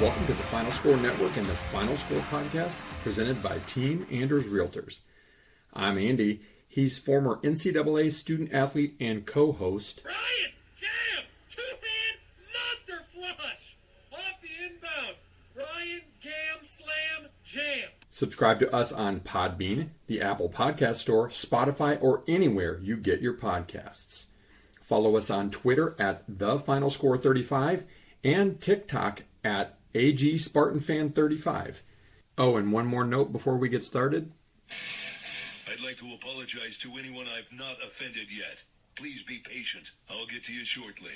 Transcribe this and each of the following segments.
Welcome to the Final Score Network and the Final Score Podcast, presented by Team Anders Realtors. I'm Andy. He's former NCAA student athlete and co-host. Ryan, jam, two-hand monster flush off the inbound. Ryan, cam, slam, jam. Subscribe to us on Podbean, the Apple Podcast Store, Spotify, or anywhere you get your podcasts. Follow us on Twitter at TheFinalScore35 and TikTok at AGSpartanFan35. Oh, and one more note before we get started. I'd like to apologize to anyone I've not offended yet. Please be patient. I'll get to you shortly.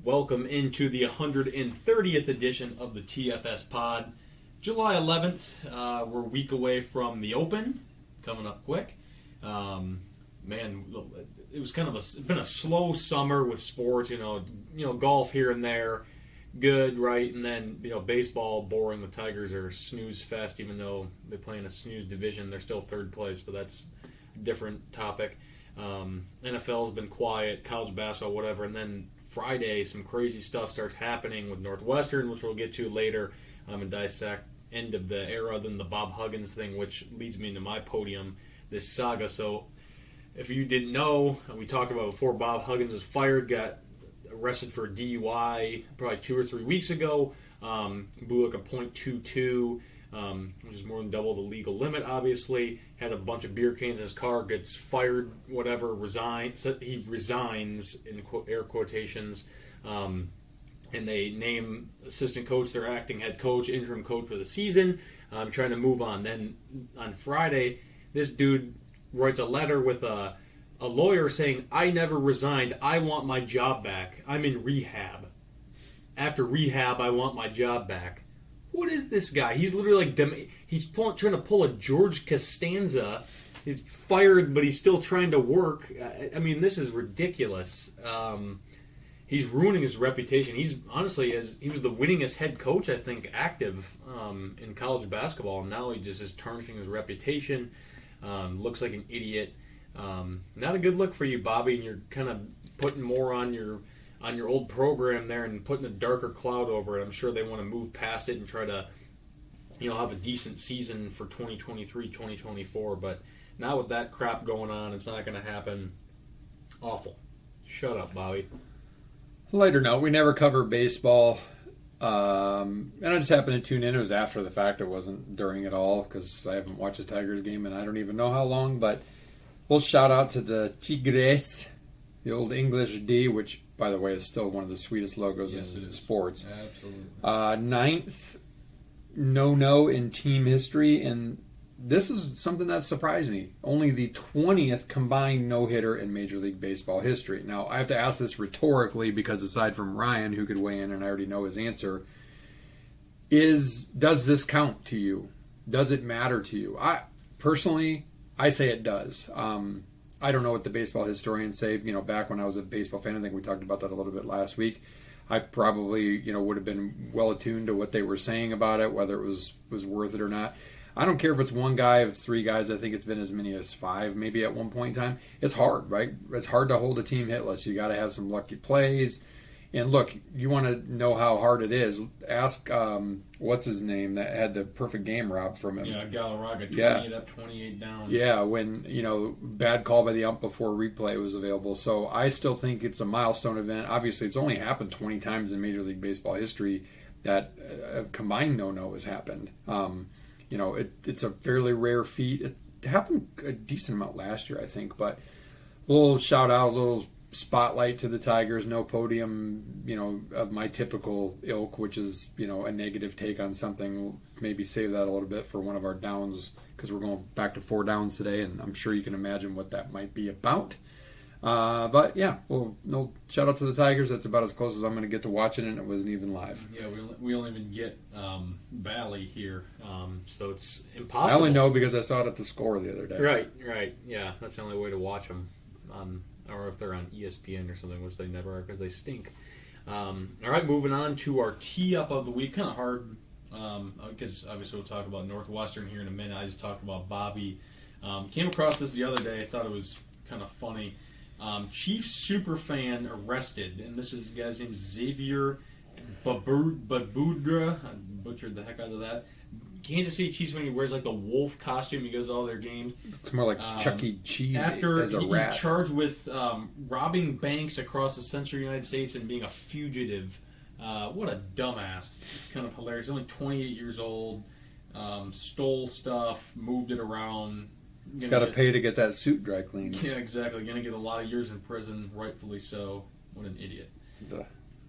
Welcome into the 130th edition of the TFS Pod. July 11th, we're a week away from the Open, coming up quick. Man, it was kind of been a slow summer with sports. You know, golf here and there, good, right? And then baseball, boring. The Tigers are a snooze fest, even though they play in a snooze division. They're still third place, but that's a different topic. NFL's been quiet, college basketball, whatever. And then Friday, some crazy stuff starts happening with Northwestern, which we'll get to later, and dissect end of the era, then the Bob Huggins thing, which leads me into my podium, this saga. So if you didn't know, we talked about before, Bob Huggins was fired, got arrested for a DUI probably 2 or 3 weeks ago, blew like a .22, which is more than double the legal limit, obviously, had a bunch of beer cans in his car, gets fired, whatever, he resigns, in air quotations, and they name assistant coach, their acting head coach, interim coach for the season, trying to move on. Then on Friday, this dude writes a letter with a lawyer saying, I never resigned, I want my job back, I'm in rehab. After rehab, I want my job back. What is this guy? He's literally like, he's trying to pull a George Costanza. He's fired, but he's still trying to work. I mean, this is ridiculous. He's ruining his reputation. He's honestly, he was the winningest head coach, I think, active in college basketball, and now he just is tarnishing his reputation. Looks like an idiot. Not a good look for you, Bobby, and you're kind of putting more on your old program there and putting a darker cloud over it. I'm sure they want to move past it and try to, have a decent season for 2023, 2024, but not with that crap going on. It's not going to happen. Awful. Shut up, Bobby. Lighter note, we never cover baseball, and I just happened to tune in. It was after the fact. It wasn't during it all because I haven't watched a Tigers game and I don't even know how long, but we'll shout out to the Tigres, the old English D, which, by the way, is still one of the sweetest logos in sports. Absolutely. Ninth no in team history, and this is something that surprised me. Only the 20th combined no-hitter in Major League Baseball history. Now, I have to ask this rhetorically because aside from Ryan, who could weigh in, and I already know his answer, does this count to you? Does it matter to you? Personally, I say it does. I don't know what the baseball historians say. Back when I was a baseball fan, I think we talked about that a little bit last week. I probably, would have been well attuned to what they were saying about it, whether it was worth it or not. I don't care if it's one guy, if it's 3 guys. I think it's been as many as 5 maybe at one point in time. It's hard, right? It's hard to hold a team hitless. You got to have some lucky plays. And look, you want to know how hard it is. Ask, what's his name, that had the perfect game robbed from him. Yeah, Galarraga, 28 up, 28 down. Yeah, when, bad call by the ump before replay was available. So I still think it's a milestone event. Obviously, it's only happened 20 times in Major League Baseball history that a combined no-no has happened. It's a fairly rare feat. It happened a decent amount last year, I think. But a little shout-out, a little spotlight to the Tigers. No podium, of my typical ilk, which is, a negative take on something. We'll maybe save that a little bit for one of our downs because we're going back to 4 downs today, and I'm sure you can imagine what that might be about. But yeah, no shout out to the Tigers. That's about as close as I'm going to get to watching it, and it wasn't even live. Yeah, we only even get Valley here, so it's impossible. I only know because I saw it at the Score the other day. Right. Yeah, that's the only way to watch them. Or if they're on ESPN or something, which they never are because they stink. All right, moving on to our tee-up of the week. Kind of hard because obviously we'll talk about Northwestern here in a minute. I just talked about Bobby. Came across this the other day. I thought it was kind of funny. Chiefs superfan arrested, and this is a guy's name Xavier Babudra, I butchered the heck out of that. Kansas City Chiefs when he wears like the wolf costume, he goes to all their games. It's more like Chuck E. Cheese After as a he's rat. charged with robbing banks across the central United States and being a fugitive. What a dumbass. Kind of hilarious. He's only 28 years old. Stole stuff, moved it around. He's got to pay to get that suit dry cleaned. Yeah, exactly. Going to get a lot of years in prison, rightfully so. What an idiot.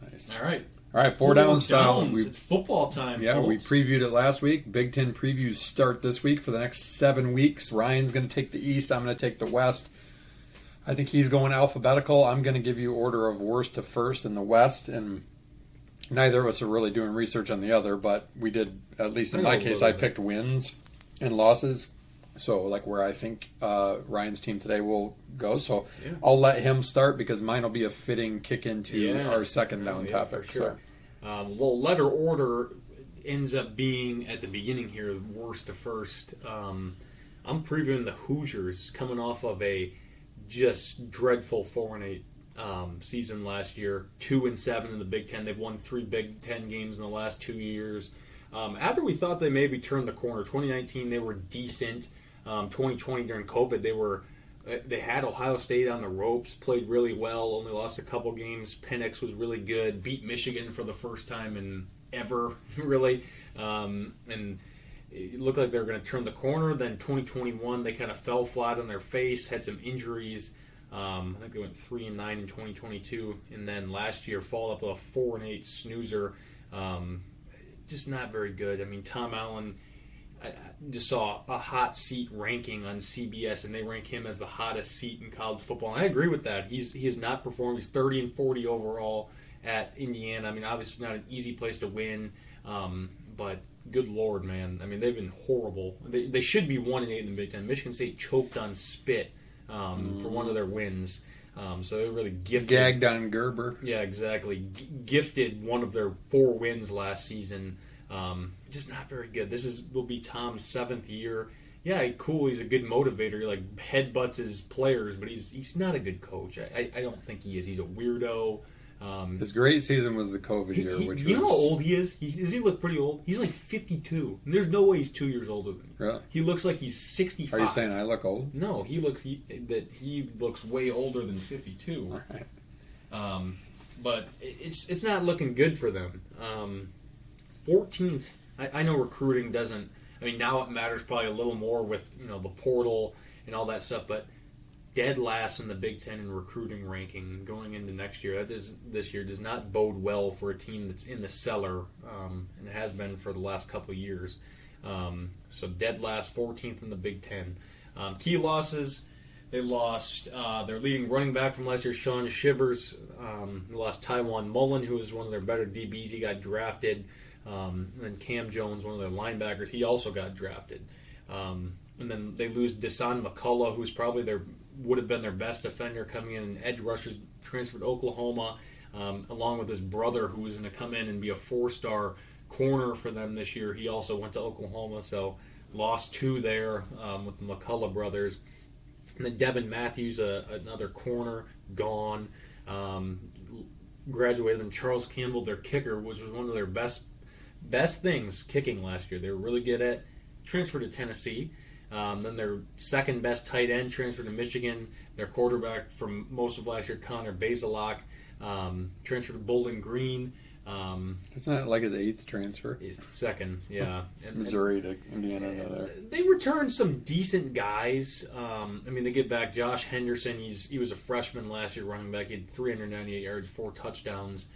Nice. All right. All right, four downs. It's football time, Yeah, folks. we previewed it last week. Big Ten previews start this week for the next 7 weeks. Ryan's going to take the East. I'm going to take the West. I think he's going alphabetical. I'm going to give you order of worst to first in the West, and neither of us are really doing research on the other, but we did, at least in my case, I picked wins and losses. So, like where I think Ryan's team today will go. So, Yeah. I'll let him start because mine will be a fitting kick into our second down topic. For sure. Well, letter order ends up being at the beginning here, worst to first. I'm previewing the Hoosiers coming off of a just dreadful 4-8 season last year. 2-7 in the Big Ten. They've won 3 Big Ten games in the last 2 years. After we thought they maybe turned the corner, 2019 they were decent. 2020 during COVID they had Ohio State on the ropes, played really well, only lost a couple games. Penix was really good, beat Michigan for the first time in ever, really. And it looked like they were going to turn the corner. Then 2021, they kind of fell flat on their face, had some injuries. I think they went 3-9 in 2022. And then last year, followed up with a 4-8 snoozer. Just not very good. I mean, Tom Allen, I just saw a hot seat ranking on CBS, and they rank him as the hottest seat in college football. And I agree with that. He has not performed. He's 30-40 overall at Indiana. I mean, obviously not an easy place to win, but good Lord, man. I mean, they've been horrible. They should be 1-8 in the Big Ten. Michigan State choked on spit for one of their wins. So they really gifted. Gagged on Gerber. Yeah, exactly. Gifted one of their 4 wins last season. Just not very good. Will be Tom's 7th year. Yeah, cool. He's a good motivator. He like headbutts his players, but he's not a good coach. I don't think he is. He's a weirdo. His great season was the COVID year, which you was... know how old he is? Does he look pretty old? He's like 52. And there's no way he's 2 years older than me. Really? He looks like he's 65. Are you saying I look old? No, he looks way older than 52. All right. But it's not looking good for them. 14th. I know recruiting doesn't. I mean, now it matters probably a little more with the portal and all that stuff. But dead last in the Big Ten in recruiting ranking going into next year. This year does not bode well for a team that's in the cellar, and has been for the last couple of years. So dead last, 14th in the Big Ten. Key losses. They lost their leading running back from last year, Sean Shivers. They lost Tywan Mullen, who was one of their better DBs. He got drafted. And then Cam Jones, one of their linebackers, he also got drafted. And then they lose Desan McCullough, who's probably would have been their best defender coming in, and edge rushers transferred to Oklahoma, along with his brother, who was going to come in and be a 4-star corner for them this year. He also went to Oklahoma, so lost 2 there with the McCullough brothers. And then Devin Matthews, another corner, gone. Graduated. And Charles Campbell, their kicker, which was one of their best things kicking last year. They were really good at. Transferred to Tennessee. Then their second best tight end transferred to Michigan. Their quarterback from most of last year, Connor Bazelak, transferred to Bowling Green. Isn't that like his 8th transfer? His second, yeah. Missouri to Indiana. There. They returned some decent guys. I mean, they get back Josh Henderson. He was a freshman last year, running back. He had 398 yards, 4 touchdowns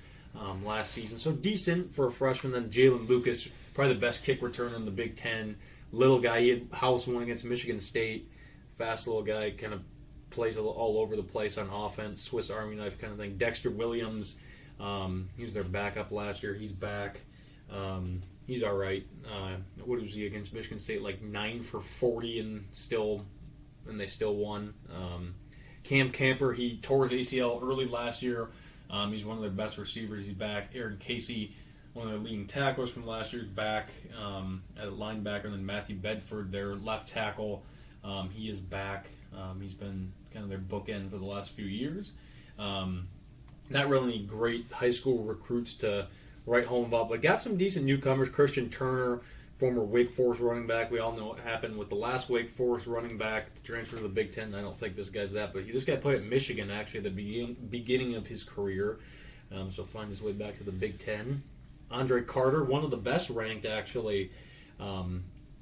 last season. So decent for a freshman. Then Jalen Lucas, probably the best kick returner in the Big Ten. Little guy. He had house one against Michigan State. Fast little guy, kind of plays all over the place on offense. Swiss Army knife kind of thing. Dexter Williams. He was their backup last year. He's back. He's all right. What was he against Michigan State? Like 9 for 40, and they still won. Cam Camper, he tore his ACL early last year. He's one of their best receivers. He's back. Aaron Casey, one of their leading tacklers from last year, is back at linebacker. And then Matthew Bedford, their left tackle, he is back. He's been kind of their bookend for the last few years. Not really any great high school recruits to right home involved. But got some decent newcomers. Christian Turner, former Wake Forest running back. We all know what happened with the last Wake Forest running back to transfer to the Big Ten. I don't think this guy's that, but this guy played at Michigan actually at the beginning of his career. So find his way back to the Big Ten. Andre Carter, one of the best ranked actually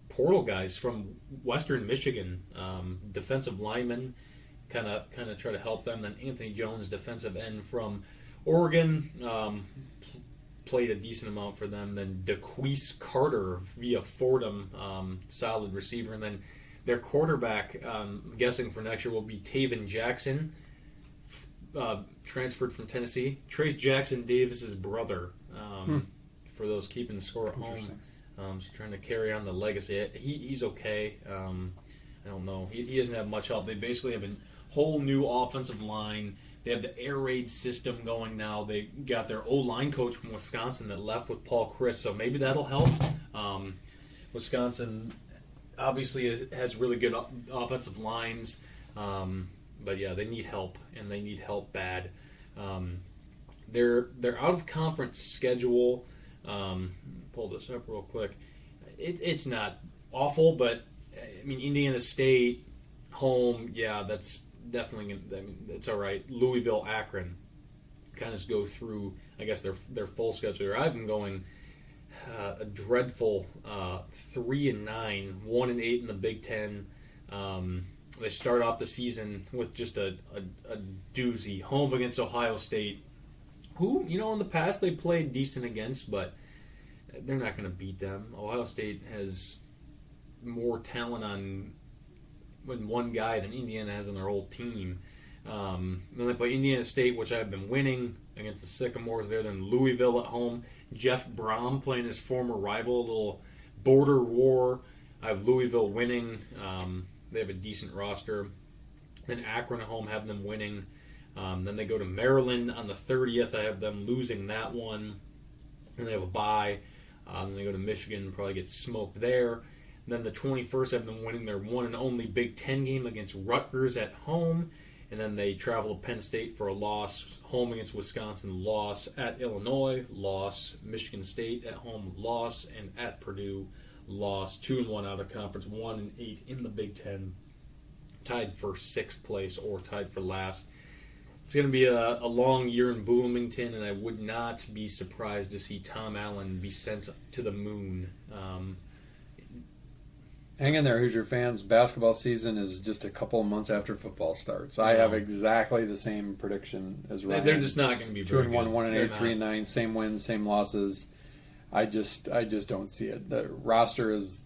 portal guys from Western Michigan, defensive lineman, kind of try to help them. Then Anthony Jones, defensive end from Oregon, played a decent amount for them. Then DeQuise Carter via Fordham, solid receiver. And then their quarterback, I'm guessing for next year, will be Taven Jackson, transferred from Tennessee. Trace Jackson Davis's brother, for those keeping the score at home. So trying to carry on the legacy. He's okay. I don't know. He doesn't have much help. They basically have a whole new offensive line. They have the air raid system going now. They got their O-line coach from Wisconsin that left with Paul Chris, so maybe that'll help. Wisconsin obviously has really good offensive lines, but yeah, they need help, and they need help bad. Their out of conference schedule. Pull this up real quick. It's not awful, but I mean Indiana State home, yeah, that's definitely. I mean, it's all right. Louisville, Akron, kind of go through. I guess their full schedule. I've been going a dreadful 3-9, 1-8 in the Big Ten. They start off the season with just a doozy. Home against Ohio State, who in the past they played decent against, but they're not going to beat them. Ohio State has more talent on one guy than Indiana has on their whole team. Then they play Indiana State, which I've been winning against the Sycamores there. Then Louisville at home. Jeff Brom playing his former rival, a little border war. I have Louisville winning. They have a decent roster. Then Akron at home, have them winning. Then they go to Maryland on the 30th. I have them losing that one. Then they have a bye. Then they go to Michigan, probably get smoked there. And then the 21st, I have them winning their one and only Big Ten game against Rutgers at home. And then they travel to Penn State for a loss. Home against Wisconsin, loss. At Illinois, loss. Michigan State at home, loss. And at Purdue, loss. 2-1 out of conference, 1-8 in the Big Ten. Tied for 6th place or tied for last. It's going to be a long year in Bloomington, and I would not be surprised to see Tom Allen be sent to the moon. Hang in there, Hoosier fans. Basketball season is just a couple of months after football starts. I have exactly the same prediction as Ryan. They're just not going to be very 2-1, 1-8, 3-9, same wins, same losses. I just don't see it. The roster is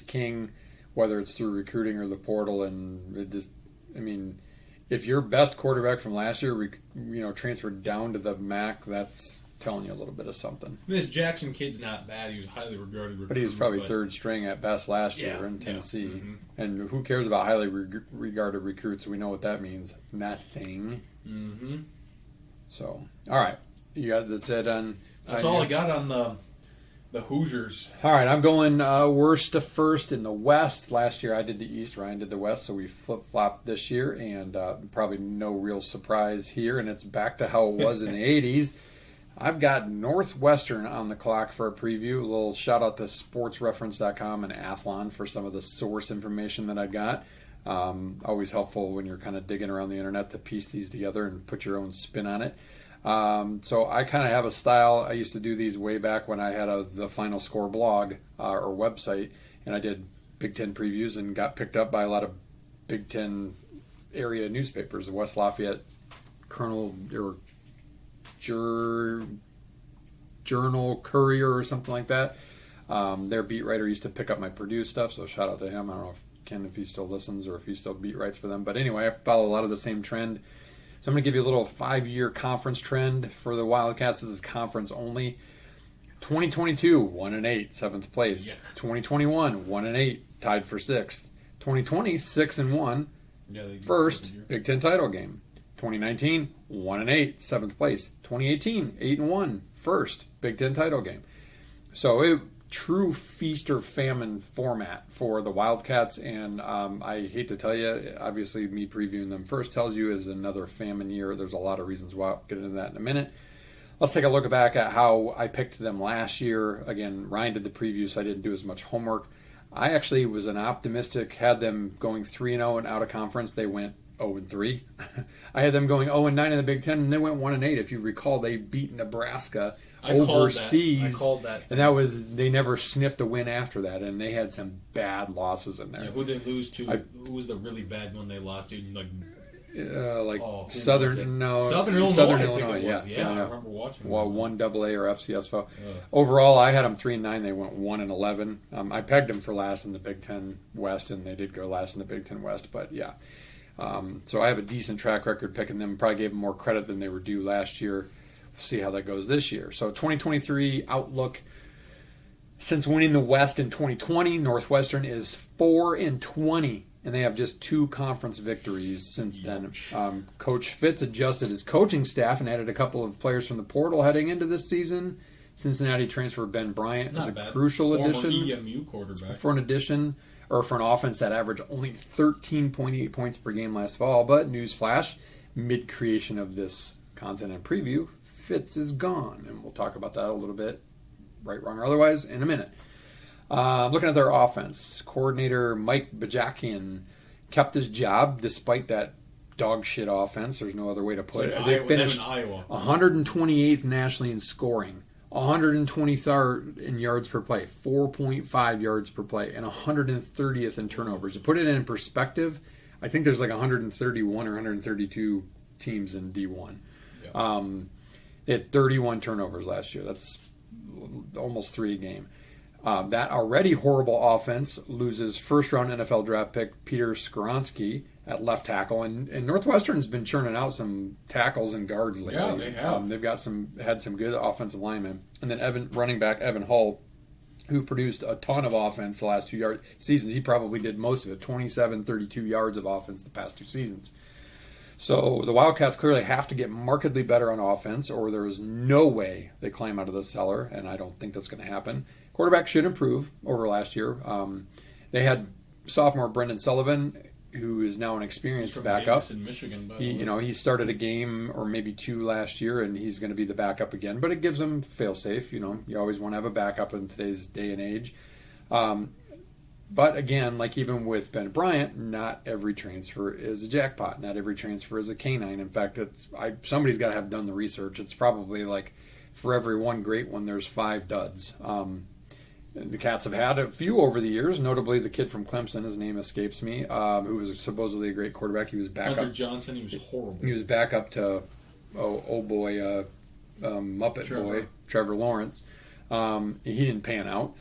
king, whether it's through recruiting or the portal, and it just, I mean, if your best quarterback from last year, transferred down to the MAC, that's telling you a little bit of something. This Jackson kid's not bad. He was highly regarded recruit. But he was probably third string at best last year in Tennessee. Yeah. Mm-hmm. And who cares about highly regarded recruits? We know what that means. Nothing. Mm-hmm. So, all right. That's it on... That's all I got on the Hoosiers. All right, I'm going worst to first in the West. Last year I did the East, Ryan did the West, so we flip-flopped this year, and probably no real surprise here, and it's back to how it was in the 80s. I've got Northwestern on the clock for a preview. A little shout-out to sportsreference.com and Athlon for some of the source information that I got. Always helpful when you're kind of digging around the internet to piece these together and put your own spin on it. So I kind of have a style. I used to do these way back when I had the Final Score blog or website, and I did Big Ten previews and got picked up by a lot of Big Ten area newspapers, the West Lafayette Journal Courier or something like that. Their beat writer used to pick up my Purdue stuff, so shout out to him. I don't know if he still listens or if he still beat writes for them. But anyway, I follow a lot of the same trend. So I'm going to give you a little 5-year conference trend for the Wildcats. This is conference only. 2022, 1-8, 7th place. Yeah. 2021, 1-8, tied for 6th. 2020, 6-1, first Big Ten title game. 2019, 1-8, 7th place. 2018, 8-1, first Big Ten title game. So true feast or famine format for the Wildcats, and I hate to tell you, obviously me previewing them first tells you is another famine year. There's a lot of reasons why. I'll get into that in a minute. let's take a look back at how I picked them last year. Again, Ryan did the preview, so I didn't do as much homework. I actually was an optimistic, had them going 3-0 and out of conference. They went 0-3. I had them going 0-9 in the Big Ten, and they went 1-8. If you recall, they beat Nebraska overseas. I called that. And that was, they never sniffed a win after that, and they had some bad losses in there. Yeah, who did they lose to? Who was the really bad one they lost to? Southern Illinois. Yeah, I remember watching. Well, 1AA or FCS foe. Overall, I had them 3-9. They went 1-11. I pegged them for last in the Big Ten West, and they did go last in the Big Ten West. But yeah, so I have a decent track record picking them. Probably gave them more credit than they were due last year. We'll see how that goes this year. So 2023 outlook. Since winning the West in 2020, Northwestern is 4-20. And they have just 2 conference victories since then. Coach Fitz adjusted his coaching staff and added a couple of players from the portal heading into this season. Cincinnati transfer Ben Bryant is a crucial addition EMU quarterback for an offense that averaged only 13.8 points per game last fall. But newsflash, mid-creation of this content and preview, Fitz is gone, and we'll talk about that a little bit, right, wrong, or otherwise, in a minute. Looking at their offense, coordinator Mike Bajakian kept his job despite that dog shit offense. There's no other way to put it. They finished 128th nationally in scoring, 123rd in yards per play, 4.5 yards per play, and 130th in turnovers. To put it in perspective, I think there's like 131 or 132 teams in D1. Yeah. They had 31 turnovers last year. That's almost 3 a game. That already horrible offense loses first-round NFL draft pick Peter Skoronski at left tackle, and Northwestern's been churning out some tackles and guards lately. Yeah, they have. They've got had some good offensive linemen, and then running back Evan Hull, who produced a ton of offense the last 2 seasons. He probably did most of it, 27, 32 yards of offense the past 2 seasons. So the Wildcats clearly have to get markedly better on offense, or there is no way they climb out of the cellar, and I don't think that's going to happen. Quarterback should improve over last year. They had sophomore Brendan Sullivan, who is now an experienced backup. In Michigan, he started a game or maybe 2 last year, and he's going to be the backup again. But it gives him fail-safe. You always want to have a backup in today's day and age. But again, like even with Ben Bryant, not every transfer is a jackpot. Not every transfer is a canine. In fact, somebody's got to have done the research. It's probably like for every one great one, there's 5 duds. The Cats have had a few over the years, notably the kid from Clemson, his name escapes me, who was supposedly a great quarterback. He was back Hunter Johnson, he was horrible. He was back up to, Muppet Trevor. Boy, Trevor Lawrence. He didn't pan out.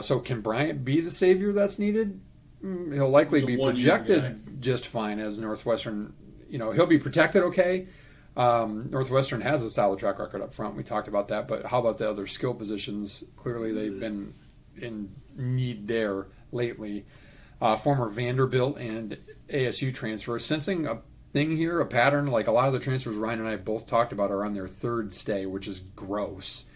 So can Bryant be the savior that's needed? He'll likely be projected just fine as Northwestern. He'll be protected okay. Northwestern has a solid track record up front. We talked about that, but how about the other skill positions? Clearly, they've been in need there lately. Former Vanderbilt and ASU transfer, sensing a thing here, a pattern. Like a lot of the transfers Ryan and I both talked about are on their 3rd stay, which is gross.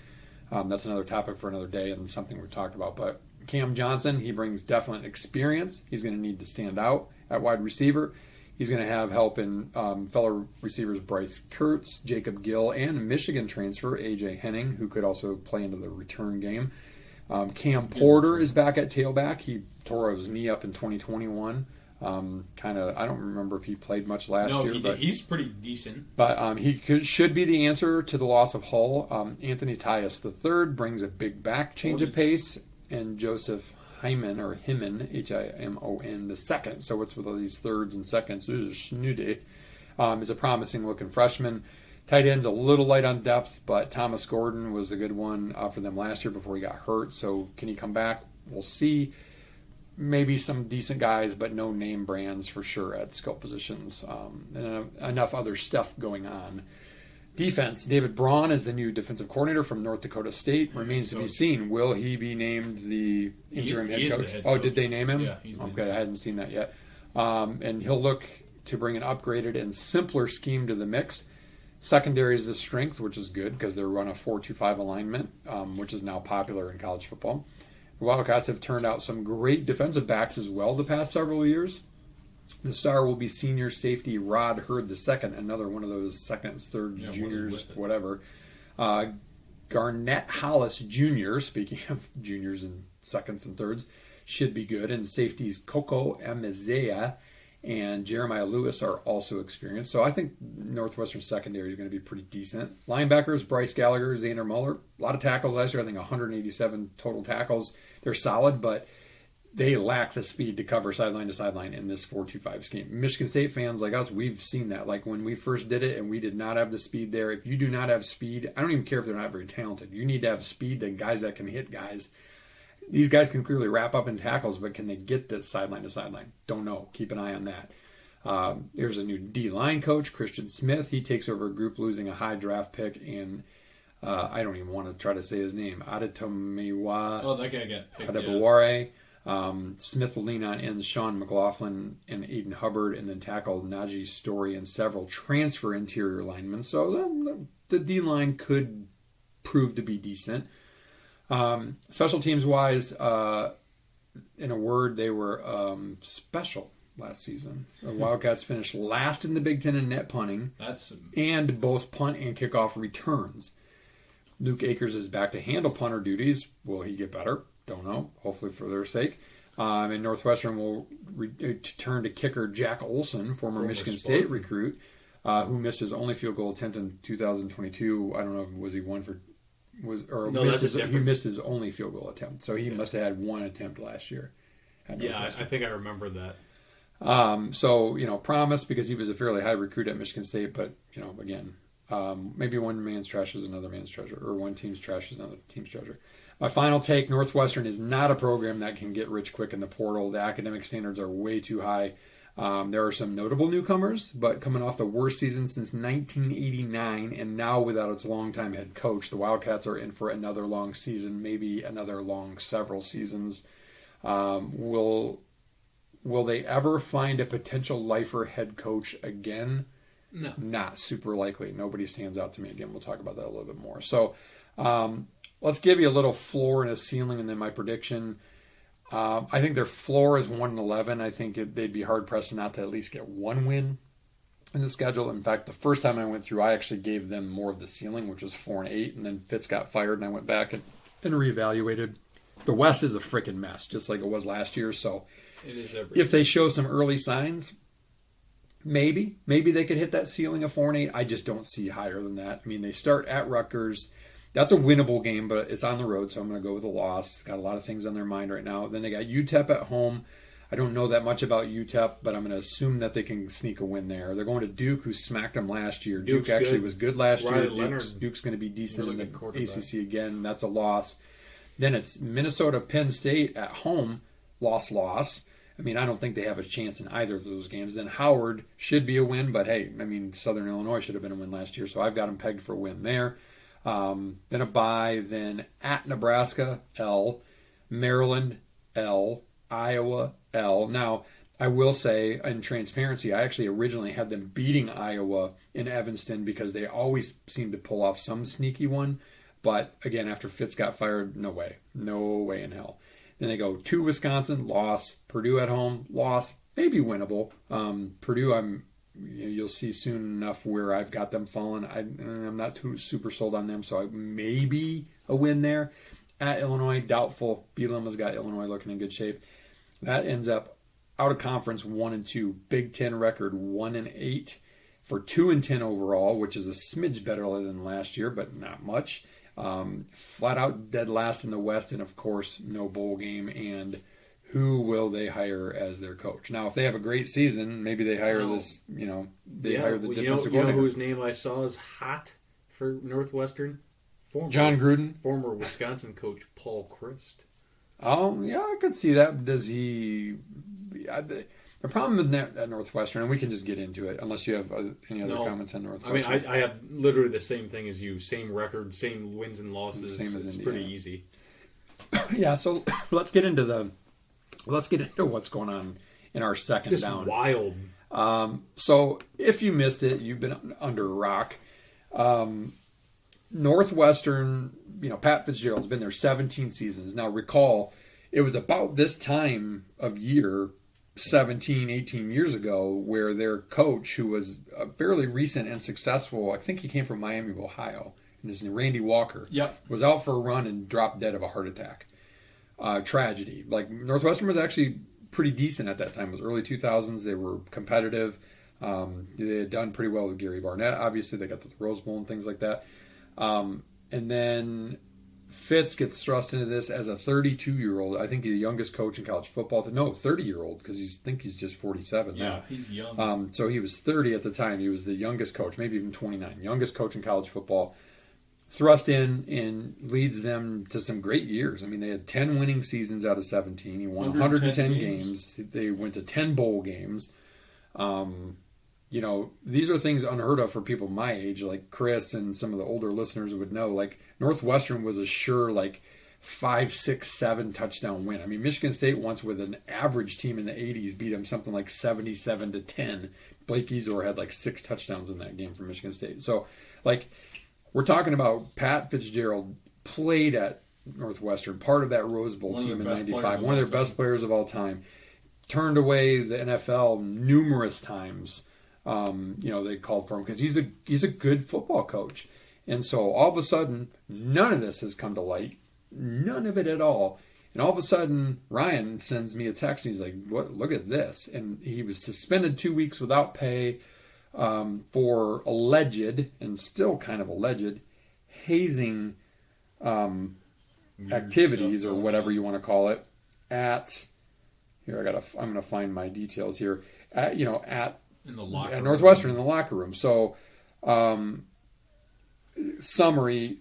That's another topic for another day and something we've talked about. But Cam Johnson, he brings definite experience. He's going to need to stand out at wide receiver. He's going to have help in fellow receivers Bryce Kurtz, Jacob Gill, and Michigan transfer A.J. Henning, who could also play into the return game. Cam Porter is back at tailback. He tore his knee up in 2021. I don't remember if he played much last year. No, he's pretty decent. But he should be the answer to the loss of Hull. Anthony Tyus III brings a big back change of pace, and Joseph Hyman, Himon, the second. So what's with all these thirds and seconds? Snooty. Is a promising looking freshman. Tight end's a little light on depth, but Thomas Gordon was a good one for them last year before he got hurt. So can he come back? We'll see. Maybe some decent guys, but no name brands for sure at skill positions. And enough other stuff going on. Defense, David Braun is the new defensive coordinator from North Dakota State. Remains to be seen. Will he be named the interim head coach? Oh, did they name him? Yeah, he's okay. I hadn't seen that yet. And he'll look to bring an upgraded and simpler scheme to the mix. Secondary is the strength, which is good because they run a 4-2-5 alignment, which is now popular in college football. The Wildcats have turned out some great defensive backs as well the past several years. The star will be senior safety Rod Hurd II, another one of those seconds, thirds, juniors, whatever. Garnett Hollis Jr., speaking of juniors and seconds and thirds, should be good. And safeties Coco Amizea and Jeremiah Lewis are also experienced. So I think Northwestern secondary is going to be pretty decent. Linebackers, Bryce Gallagher, Xander Muller. A lot of tackles last year. I think 187 total tackles. They're solid, but they lack the speed to cover sideline to sideline in this 4-2-5 scheme. Michigan State fans like us, we've seen that. Like when we first did it and we did not have the speed there. If you do not have speed, I don't even care if they're not very talented. You need to have speed, the guys that can hit guys. These guys can clearly wrap up in tackles, but can they get this sideline to sideline? Don't know. Keep an eye on that. There's a new D-line coach, Christian Smith. He takes over a group losing a high draft pick in, I don't even want to try to say his name, Adetomiwa. Oh, that guy got picked, Adebaware. Smith will lean on ends Sean McLaughlin and Aiden Hubbard, and then tackle Najee Story and several transfer interior linemen. So the D-line could prove to be decent. Special teams wise, in a word, they were special last season. The Wildcats finished last in the Big Ten in net punting, and both punt and kickoff returns. Luke Akers is back to handle punter duties. Will he get better? Don't know. Hopefully for their sake. And Northwestern will return to kicker Jack Olson, former Michigan State recruit, who missed his only field goal attempt in 2022. I don't know if was he one for. He missed his only field goal attempt, so he must have had one attempt last year. Yeah, I think I remember that. So promise because he was a fairly high recruit at Michigan State, but again, maybe one man's trash is another man's treasure, or one team's trash is another team's treasure. My final take: Northwestern is not a program that can get rich quick in the portal. The academic standards are way too high. There are some notable newcomers, but coming off the worst season since 1989, and now without its longtime head coach, the Wildcats are in for another long season, maybe another long several seasons. Will they ever find a potential lifer head coach again? No. Not super likely. Nobody stands out to me again. We'll talk about that a little bit more. So let's give you a little floor and a ceiling, and then my prediction. I think their floor is 1-11. I think they'd be hard-pressed not to at least get one win in the schedule. In fact, the first time I went through, I actually gave them more of the ceiling, which was 4-8, and then Fitz got fired, and I went back and reevaluated. The West is a freaking mess, just like it was last year. So it is if they show some early signs, maybe they could hit that ceiling of 4-8. I just don't see higher than that. I mean, they start at Rutgers. That's a winnable game, but it's on the road, so I'm going to go with a loss. Got a lot of things on their mind right now. Then they got UTEP at home. I don't know that much about UTEP, but I'm going to assume that they can sneak a win there. They're going to Duke, who smacked them last year. Duke actually was good last year. Duke's going to be decent in the ACC again. That's a loss. Then it's Minnesota, Penn State at home. Loss. I mean, I don't think they have a chance in either of those games. Then Howard should be a win, but hey, I mean, Southern Illinois should have been a win last year, so I've got them pegged for a win there. Then a bye, then at Nebraska, L, Maryland, L, Iowa, L. Now, I will say, in transparency, I actually originally had them beating Iowa in Evanston because they always seem to pull off some sneaky one. But again, after Fitz got fired, no way in hell. Then they go to Wisconsin, loss. Purdue at home, loss, maybe winnable. Purdue, you'll see soon enough where I've got them falling. I'm not too super sold on them, so maybe a win there. At Illinois, doubtful. Bielema's got Illinois looking in good shape. That ends up out of conference 1-2. Big Ten record 1-8 for 2-10 overall, which is a smidge better than last year, but not much. Flat out dead last in the West, and of course no bowl game. And who will they hire as their coach? Now, if they have a great season, maybe they hire hire the defensive coordinator. You know whose name I saw is hot for Northwestern? John Gruden, former Wisconsin coach Paul Chryst. Oh yeah, I could see that. Does he? The problem with at Northwestern, and we can just get into it, unless you have any other comments on Northwestern. I mean, I have literally the same thing as you. Same record, same wins and losses. Same as it's Indiana. Pretty easy. Yeah, so let's get into what's going on in our second Just down. Wild. So if you missed it, you've been under a rock. Northwestern, Pat Fitzgerald's been there 17 seasons. Now recall, it was about this time of year 17, 18 years ago where their coach, who was fairly recent and successful, I think he came from Miami, Ohio, and his name Randy Walker. Yep. Was out for a run and dropped dead of a heart attack. Tragedy. Like Northwestern was actually pretty decent at that time. It was early 2000s. They were competitive. They had done pretty well with Gary Barnett. Obviously, they got to the Rose Bowl and things like that. And then Fitz gets thrust into this as a 32-year-old. I think he's the youngest coach in college football. No, 30-year-old, because he's just 47 now. Yeah, he's young. So he was 30 at the time. He was the youngest coach, maybe even 29. Youngest coach in college football. Thrust in and leads them to some great years. I mean, they had 10 winning seasons out of 17. He won 110 games. They went to 10 bowl games. These are things unheard of for people my age, like Chris and some of the older listeners would know. Like Northwestern was a sure 5, 6, 7 touchdown win. I mean, Michigan State once with an average team in the 80s beat them something like 77-10. Blake Ezor had 6 touchdowns in that game for Michigan State. So, we're talking about Pat Fitzgerald played at Northwestern, part of that Rose Bowl team in '95, one of their best players of all time. Turned away the NFL numerous times. They called for him because he's a good football coach. And so all of a sudden, none of this has come to light. None of it at all. And all of a sudden, Ryan sends me a text and he's like, "What? Look at this." And he was suspended 2 weeks without pay for alleged, and still kind of alleged, hazing activities or whatever you want to call it at I'm going to find my details here at in the locker at Northwestern in the locker room. So summary,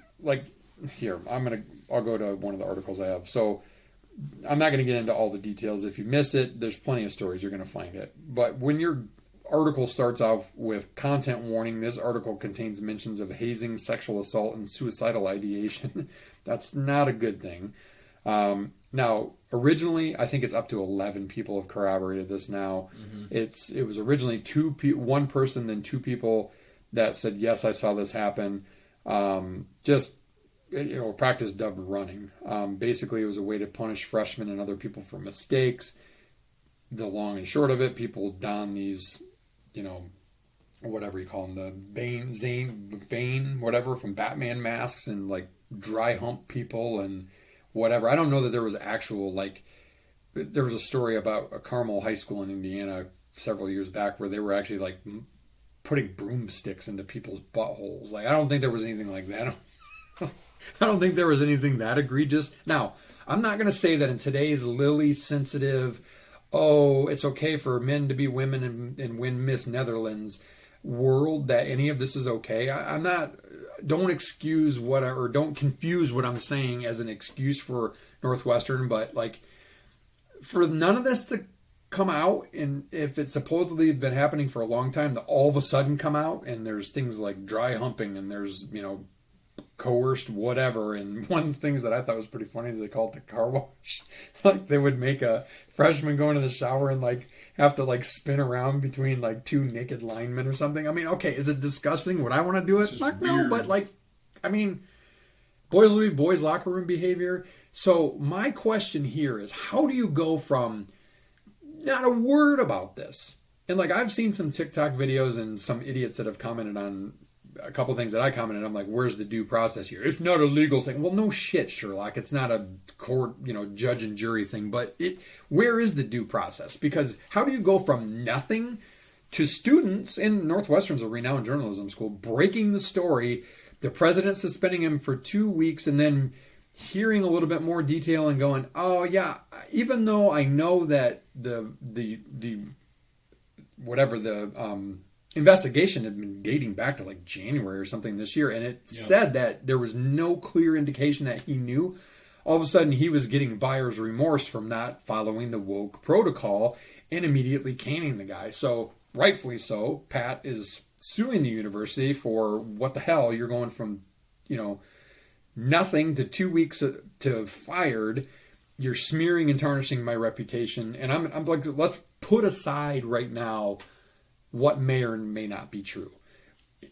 here, I'll go to one of the articles I have. So I'm not going to get into all the details. If you missed it, there's plenty of stories. You're going to find it. But when your article starts off with content warning, this article contains mentions of hazing, sexual assault, and suicidal ideation. That's not a good thing. Now, originally, I think it's up to 11 people have corroborated this now. Mm-hmm. It was originally one person, then 2 people that said, yes, I saw this happen. Practice dubbed running. Basically, it was a way to punish freshmen and other people for mistakes. The long and short of it, people don these, whatever you call them, the Bane, whatever, from Batman masks and dry hump people and whatever. I don't know that there was actual, there was a story about a Carmel high school in Indiana several years back where they were actually putting broomsticks into people's buttholes. I don't think there was anything like that. I don't think there was anything that egregious. Now, I'm not going to say that in today's lily sensitive, it's okay for men to be women and win Miss Netherlands world that any of this is okay. I'm not. Don't excuse don't confuse what I'm saying as an excuse for Northwestern, but for none of this to come out, and if it's supposedly been happening for a long time, to all of a sudden come out, and there's things like dry humping, and there's coerced whatever, and one of the things that I thought was pretty funny is they call it the car wash. They would make a freshman go into the shower and have to spin around between 2 naked linemen or something. I mean, okay, is it disgusting? Would I want to do it? No, but boys will be boys, locker room behavior. So my question here is, how do you go from not a word about this? And I've seen some TikTok videos and some idiots that have commented on a couple things that I commented. I'm like, where's the due process here? It's not a legal thing. Well, no shit, Sherlock. It's not a court, judge and jury thing. But where is the due process? Because how do you go from nothing to students in Northwestern's a renowned journalism school breaking the story, the president suspending him for 2 weeks, and then hearing a little bit more detail and going, oh yeah, even though I know that the investigation had been dating back to January or something this year, and it said that there was no clear indication that he knew. All of a sudden, he was getting buyer's remorse from not following the woke protocol and immediately canning the guy. So, rightfully so, Pat is suing the university for what the hell, you're going from, nothing to 2 weeks to fired. You're smearing and tarnishing my reputation. And I'm like, let's put aside right now what may or may not be true.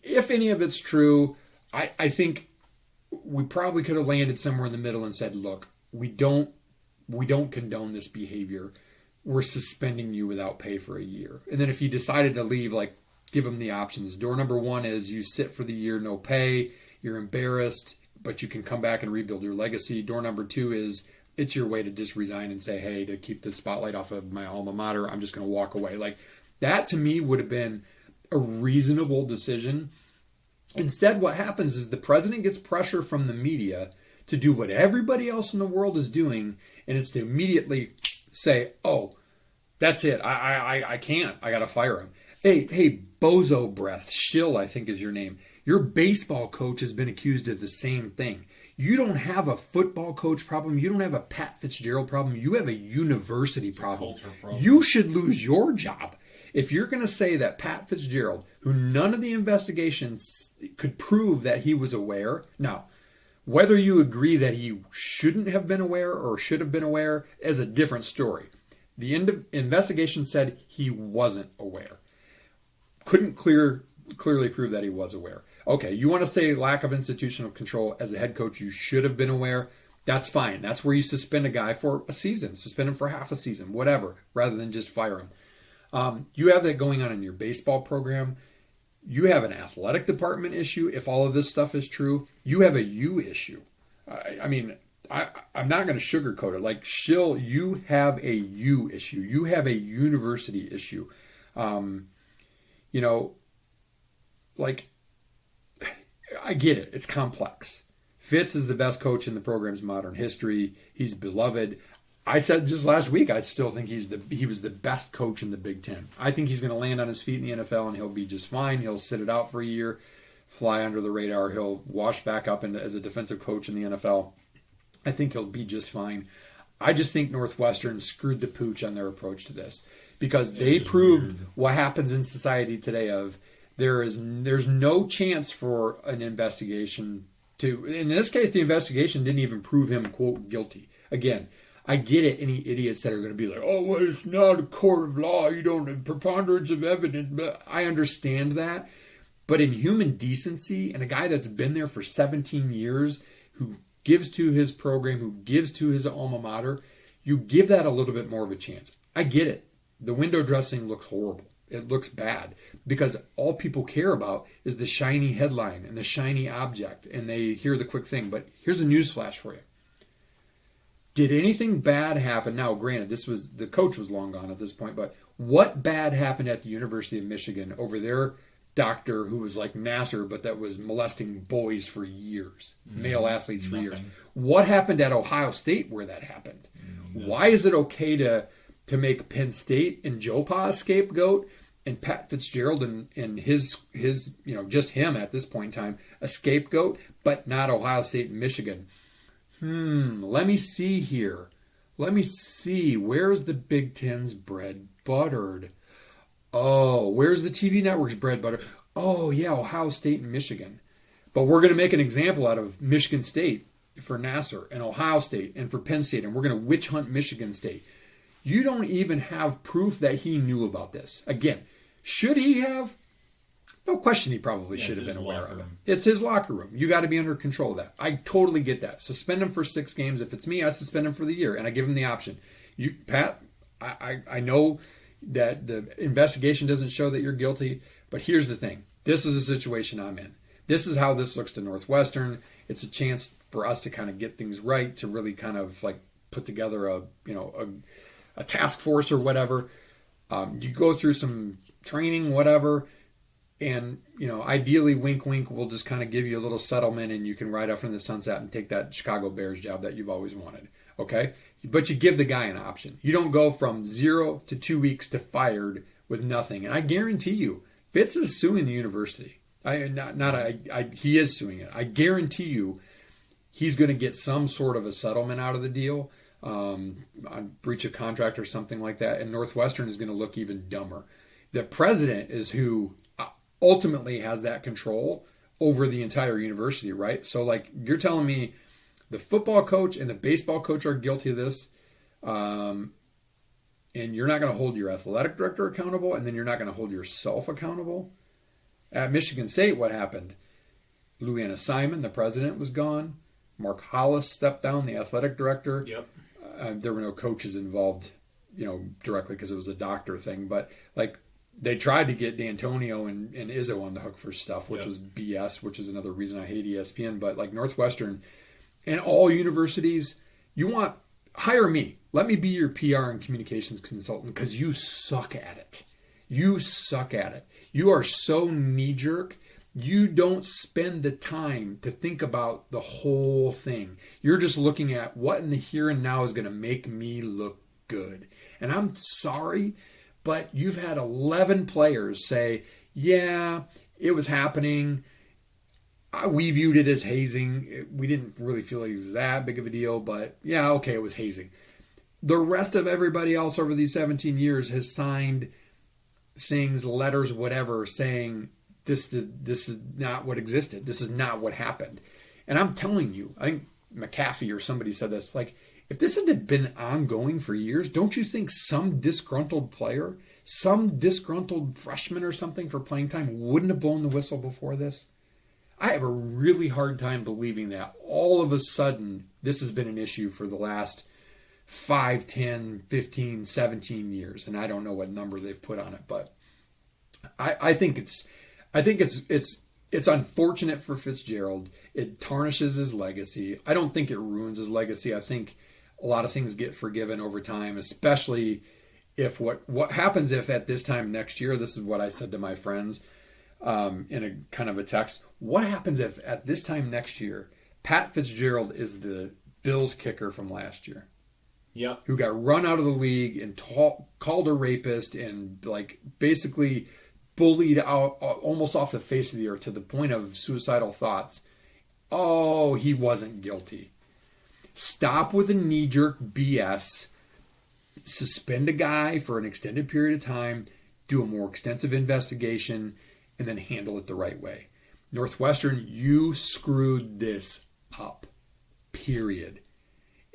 If any of it's true, I think we probably could have landed somewhere in the middle and said, look, we don't condone this behavior. We're suspending you without pay for a year. And then if he decided to leave, give him the options. Door number 1 is you sit for the year, no pay. you're embarrassed, but you can come back and rebuild your legacy. Door number 2 is it's your way to just resign and say, hey, to keep the spotlight off of my alma mater, I'm just going to walk away. Like, that to me would have been a reasonable decision. Instead, what happens is the president gets pressure from the media to do what everybody else in the world is doing, and it's to immediately say, oh, that's it. I can't. I got to fire him. Hey, Bozo Breath, Shill, I think is your name. Your baseball coach has been accused of the same thing. You don't have a football coach problem. You don't have a Pat Fitzgerald problem. You have a university problem. You should lose your job. If you're going to say that Pat Fitzgerald, who none of the investigations could prove that he was aware, now, whether you agree that he shouldn't have been aware or should have been aware is a different story. The investigation said he wasn't aware. Couldn't clearly prove that he was aware. Okay, you want to say lack of institutional control as the head coach, you should have been aware. That's fine. That's where you suspend a guy for a season, suspend him for half a season, whatever, rather than just fire him. You have that going on in your baseball program. You have an athletic department issue. If all of this stuff is true, you have a you issue. I'm not going to sugarcoat it. Like, Shill, you have a you issue. You have a university issue. I get it. It's complex. Fitz is the best coach in the program's modern history. He's beloved. I said just last week, I still think he was the best coach in the Big Ten. I think he's going to land on his feet in the NFL and he'll be just fine. He'll sit it out for a year, fly under the radar. He'll wash back up as a defensive coach in the NFL. I think he'll be just fine. I just think Northwestern screwed the pooch on their approach to this because they proved what happens in society today of there's no chance for an investigation to, in this case, the investigation didn't even prove him, quote, guilty. Again, I get it, any idiots that are going to be like, oh, well, it's not a court of law, you don't have preponderance of evidence, but I understand that. But in human decency, and a guy that's been there for 17 years, who gives to his program, who gives to his alma mater, you give that a little bit more of a chance. I get it. The window dressing looks horrible. It looks bad because all people care about is the shiny headline and the shiny object, and they hear the quick thing. But here's a news flash for you. Did anything bad happen? Now, granted, the coach was long gone at this point, but what bad happened at the University of Michigan over their doctor who was like Nasser, but that was molesting boys for years, male athletes for years? What happened at Ohio State where that happened? Why is it okay to make Penn State and Joe Pa a scapegoat and Pat Fitzgerald and his just him at this point in time a scapegoat, but not Ohio State and Michigan? Let me see here. Let me see. Where's the Big Ten's bread buttered? Oh, where's the TV network's bread buttered? Oh, yeah, Ohio State and Michigan. But we're going to make an example out of Michigan State for Nasser and Ohio State and for Penn State, and we're going to witch hunt Michigan State. You don't even have proof that he knew about this. Again, should he have? No question he probably should have been aware of it. It's his locker room. You got to be under control of that. I totally get that. Suspend him for 6 games. If it's me, I suspend him for the year, and I give him the option. You, Pat, I know that the investigation doesn't show that you're guilty, but here's the thing. This is a situation I'm in. This is how this looks to Northwestern. It's a chance for us to kind of get things right, to really kind of like put together a task force or whatever. You go through some training, whatever, and ideally, wink, wink, we'll just kind of give you a little settlement, and you can ride off into the sunset and take that Chicago Bears job that you've always wanted. Okay, but you give the guy an option. You don't go from 0 to 2 weeks to fired with nothing. And I guarantee you, Fitz is suing the university. He is suing it. I guarantee you, he's going to get some sort of a settlement out of the deal. On breach of contract or something like that, and Northwestern is going to look even dumber. The president is who ultimately has that control over the entire university, right? So, like, you're telling me the football coach and the baseball coach are guilty of this, and you're not going to hold your athletic director accountable, and then you're not going to hold yourself accountable? At Michigan State, what happened? Louisiana Simon, the president, was gone. Mark Hollis stepped down, the athletic director. Yep. There were no coaches involved, directly because it was a doctor thing. But like they tried to get D'Antonio and Izzo on the hook for stuff, which was BS, which is another reason I hate ESPN. But like Northwestern and all universities, hire me. Let me be your PR and communications consultant because you suck at it. You suck at it. You are so knee-jerk. You don't spend the time to think about the whole thing. You're just looking at what in the here and now is going to make me look good. And I'm sorry, but you've had 11 players say, yeah, it was happening. We viewed it as hazing. We didn't really feel like it was that big of a deal, but yeah, okay, it was hazing. The rest of everybody else over these 17 years has signed things, letters, whatever, saying this is not what existed. This is not what happened. And I'm telling you, I think McAfee or somebody said this, like, if this had been ongoing for years, don't you think some disgruntled player, some disgruntled freshman or something for playing time wouldn't have blown the whistle before this? I have a really hard time believing that all of a sudden this has been an issue for the last 5, 10, 15, 17 years. And I don't know what number they've put on it, but I think it's unfortunate for Fitzgerald. It tarnishes his legacy. I don't think it ruins his legacy. I think a lot of things get forgiven over time, especially if what happens if at this time next year, this is what I said to my friends in a kind of a text. What happens if at this time next year, Pat Fitzgerald is the Bills kicker from last year? Yep. Who got run out of the league and called a rapist and like basically bullied out almost off the face of the earth to the point of suicidal thoughts. Oh, he wasn't guilty. Stop with the knee-jerk BS. Suspend a guy for an extended period of time. Do a more extensive investigation and then handle it the right way. Northwestern, you screwed this up. Period.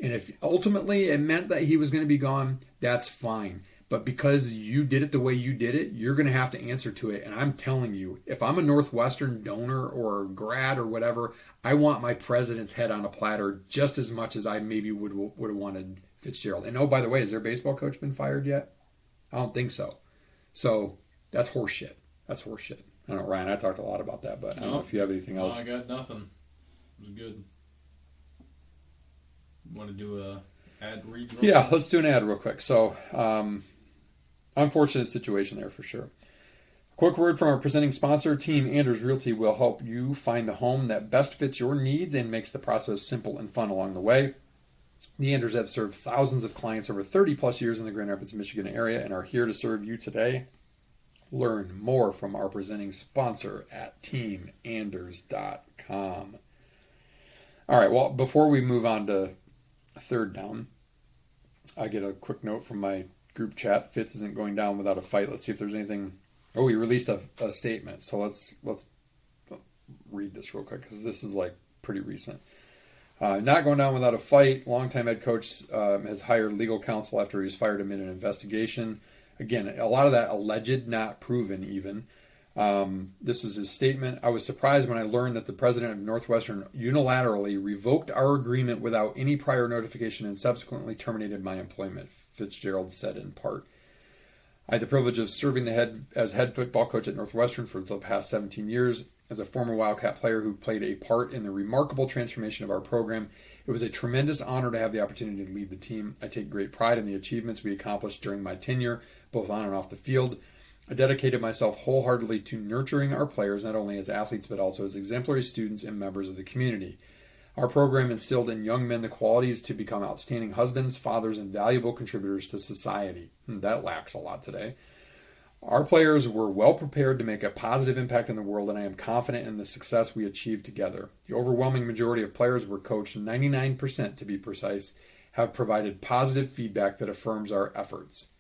And if ultimately it meant that he was going to be gone, that's fine. But because you did it the way you did it, you're going to have to answer to it. And I'm telling you, if I'm a Northwestern donor or grad or whatever, I want my president's head on a platter just as much as I maybe would have wanted Fitzgerald. And oh, by the way, has their baseball coach been fired yet? I don't think so. So that's horseshit. That's horseshit. I don't know, Ryan, I talked a lot about that, but I don't know if you have anything else. I got nothing. It was good. Want to do a ad read? Yeah, let's do an ad real quick. So, unfortunate situation there for sure. A quick word from our presenting sponsor, Team Anders Realty will help you find the home that best fits your needs and makes the process simple and fun along the way. The Anders have served thousands of clients over 30 plus years in the Grand Rapids, Michigan area and are here to serve you today. Learn more from our presenting sponsor at teamanders.com. All right, well, before we move on to third down, I get a quick note from my group chat. Fitz isn't going down without a fight. Let's see if there's anything. Oh, he released a statement. So let's read this real quick because this is like pretty recent. Not going down without a fight. Longtime head coach has hired legal counsel after he was fired amid an investigation. Again, a lot of that alleged, not proven even. This is his statement. I was surprised when I learned that the president of Northwestern unilaterally revoked our agreement without any prior notification and subsequently terminated my employment, Fitzgerald said in part. I had the privilege of serving as head football coach at Northwestern for the past 17 years. As a former Wildcat player who played a part in the remarkable transformation of our program, it was a tremendous honor to have the opportunity to lead the team. I take great pride in the achievements we accomplished during my tenure, both on and off the field. I dedicated myself wholeheartedly to nurturing our players, not only as athletes, but also as exemplary students and members of the community. Our program instilled in young men the qualities to become outstanding husbands, fathers, and valuable contributors to society. That lacks a lot today. Our players were well prepared to make a positive impact in the world, and I am confident in the success we achieved together. The overwhelming majority of players were coached, 99% to be precise, have provided positive feedback that affirms our efforts.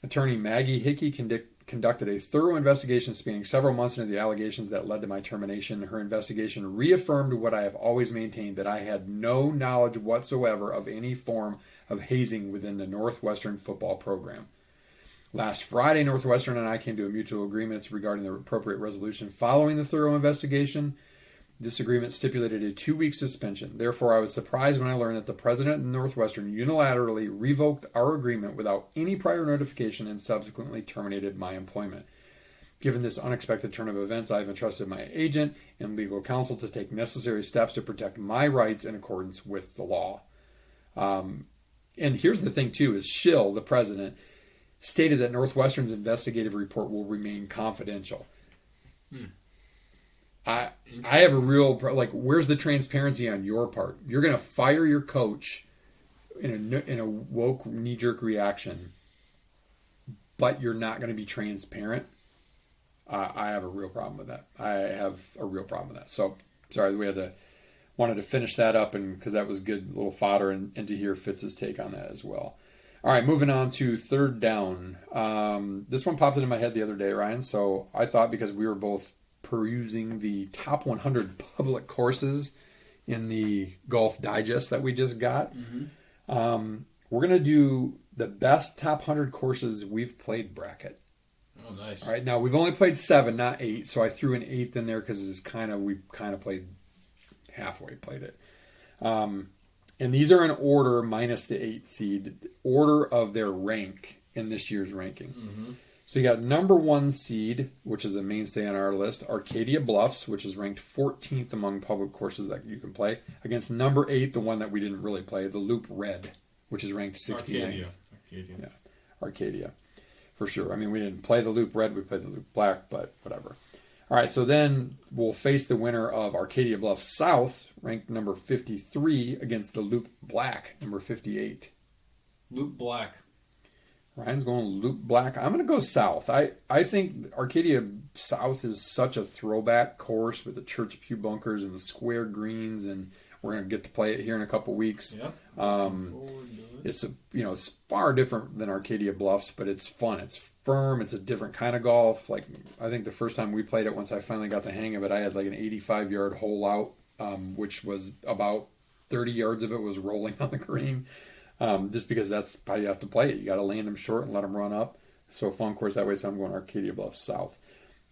Attorney Maggie Hickey conducted a thorough investigation spanning several months into the allegations that led to my termination. Her investigation reaffirmed what I have always maintained, that I had no knowledge whatsoever of any form of hazing within the Northwestern football program. Last Friday, Northwestern and I came to a mutual agreement regarding the appropriate resolution following the thorough investigation. This agreement stipulated a 2-week suspension. Therefore, I was surprised when I learned that the president of Northwestern unilaterally revoked our agreement without any prior notification and subsequently terminated my employment. Given this unexpected turn of events, I have entrusted my agent and legal counsel to take necessary steps to protect my rights in accordance with the law. And here's the thing, too, is Schill, the president, stated that Northwestern's investigative report will remain confidential. I have a real, like, where's the transparency on your part? You're going to fire your coach in a woke knee-jerk reaction, but you're not going to be transparent. I have a real problem with that. So, sorry, wanted to finish that up, and because that was good little fodder, and to hear Fitz's take on that as well. All right, moving on to third down. This one popped into my head the other day, Ryan. So I thought, because we were both perusing the top 100 public courses in the Golf Digest that we just got, we're going to do the best top 100 courses we've played bracket. Oh, nice. All right, now we've only played 7, not 8, so I threw an 8th in there because we kind of played halfway, played it. And these are in order minus the 8 seed, order of their rank in this year's ranking. So you got number 1 seed, which is a mainstay on our list, Arcadia Bluffs, which is ranked 14th among public courses that you can play, against number 8, the one that we didn't really play, the Loop Red, which is ranked 69th. Arcadia, for sure. I mean, we didn't play the Loop Red, we played the Loop Black, but whatever. All right, so then we'll face the winner of Arcadia Bluffs South, ranked number 53, against the Loop Black, number 58. Loop Black. Ryan's going Loop Black. I'm going to go South. I think Arcadia South is such a throwback course with the church pew bunkers and the square greens, and we're going to get to play it here in a couple weeks. It's far different than Arcadia Bluffs, but it's fun. It's firm. It's a different kind of golf. Like, I think the first time we played it, once I finally got the hang of it, I had like an 85-yard hole out, which was about 30 yards of it was rolling on the green. Just because that's how you have to play it. You got to land them short and let them run up. So fun course that way. So I'm going Arcadia Bluffs South.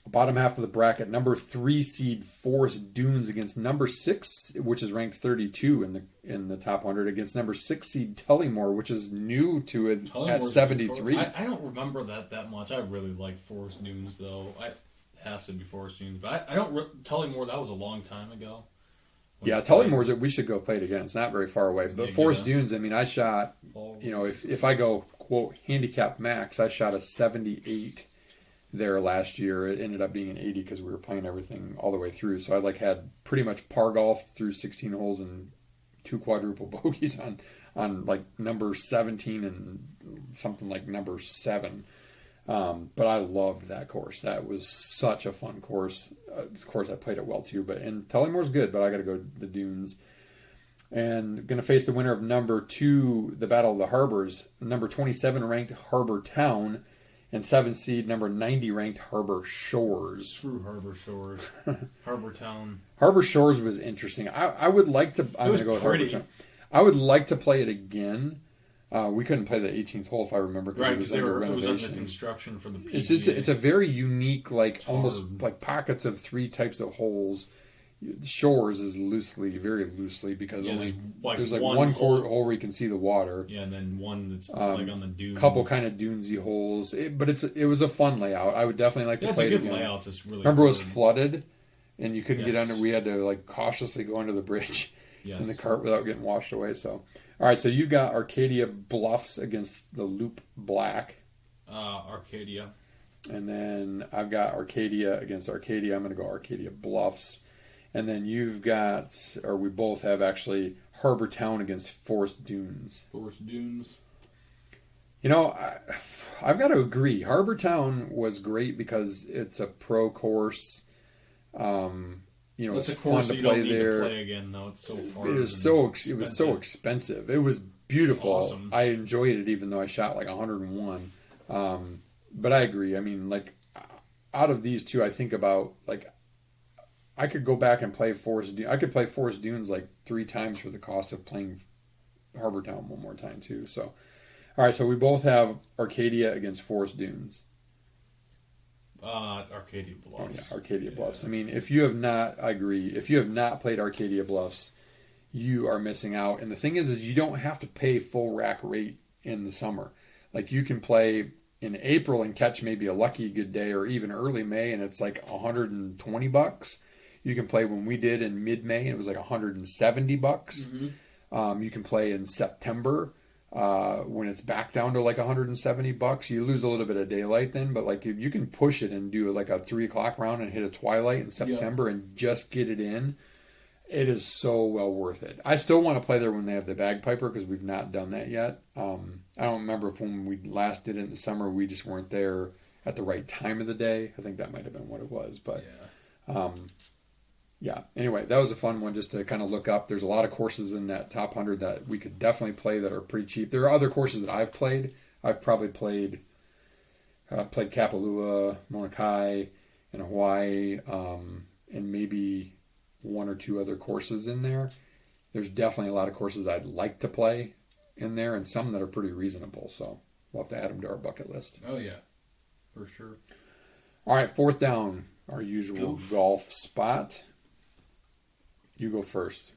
Bottom half of the bracket, number 3 seed Forest Dunes against number 6, which is ranked 32 in the top 100, against number 6 seed Tullymore, which is new to it at 73. I don't remember that much. I really like Forest Dunes though. It has to be Forest Dunes, but I don't Tullymore. That was a long time ago. Yeah, Tullymore's, we should go play it again. It's not very far away. But Forest Dunes, I mean, I shot, if I go, quote, handicap max, I shot a 78 there last year. It ended up being an 80 because we were playing everything all the way through. So I had pretty much par golf through 16 holes and 2 quadruple bogeys on like number 17 and something like number 7. But I loved that course. That was such a fun course. Of course, I played it well too. And Tullymore's good, but I got to go to the Dunes. And going to face the winner of number 2, the Battle of the Harbors. Number 27 ranked Harbor Town, and 7th seed number 90 ranked Harbor Shores. True Harbor Shores. Harbor Town. Harbor Shores was interesting. I would like to. I'm going to go with Harbor Town. I would like to play it again. We couldn't play the 18th hole if I remember, because it was under renovation. It was under construction for the PGA. It's a very unique, almost like pockets of 3 types of holes. Shores is very loosely, because there's one hole where you can see the water. Yeah, and then one that's on the dunes. Couple kind of dunesy holes, but it was a fun layout. I would definitely like to play it again. It's a good layout. It's really remember, it was flooded, and you couldn't get under. We had to cautiously go under the bridge in the cart without getting washed away. So. All right, so you got Arcadia Bluffs against the Loop Black. Arcadia. And then I've got Arcadia against Arcadia. I'm going to go Arcadia Bluffs. And then you've got, or we both have actually, Harbor Town against Forest Dunes. Forest Dunes. I've got to agree. Harbor Town was great because it's a pro course. It's fun to play there. To play again, though. It's so hard. It was so expensive. It was beautiful. Awesome. I enjoyed it, even though I shot like 101. But I agree. I mean, out of these two, I think about I could go back and play Forest Dunes. I could play Forest Dunes 3 times for the cost of playing Harbor Town one more time too. So, all right. So we both have Arcadia against Forest Dunes. Arcadia Bluffs. Oh, yeah, Arcadia Bluffs. I mean, if you have not, I agree. If you have not played Arcadia Bluffs, you are missing out. And the thing is you don't have to pay full rack rate in the summer. Like, you can play in April and catch maybe a lucky good day, or even early May, and it's like $120. You can play when we did in mid-May, and it was like $170. Mm-hmm. You can play in September when it's back down to like $170. You lose a little bit of daylight then, but like you can push it and do like a 3 o'clock round and hit a twilight in September and just get it in. It is so well worth it. I still want to play there when they have the bagpiper, because we've not done that yet. I don't remember if when we last did it in the summer, we just weren't there at the right time of the day. I think that might have been what it was. But yeah. Anyway, that was a fun one just to kind of look up. There's a lot of courses in that top 100 that we could definitely play that are pretty cheap. There are other courses that I've played. I've probably played Kapalua, Mauna Kea, in Hawaii, and maybe 1 or 2 other courses in there. There's definitely a lot of courses I'd like to play in there, and some that are pretty reasonable. So we'll have to add them to our bucket list. Oh, yeah. For sure. All right, 4th down, our usual golf spot. You go first.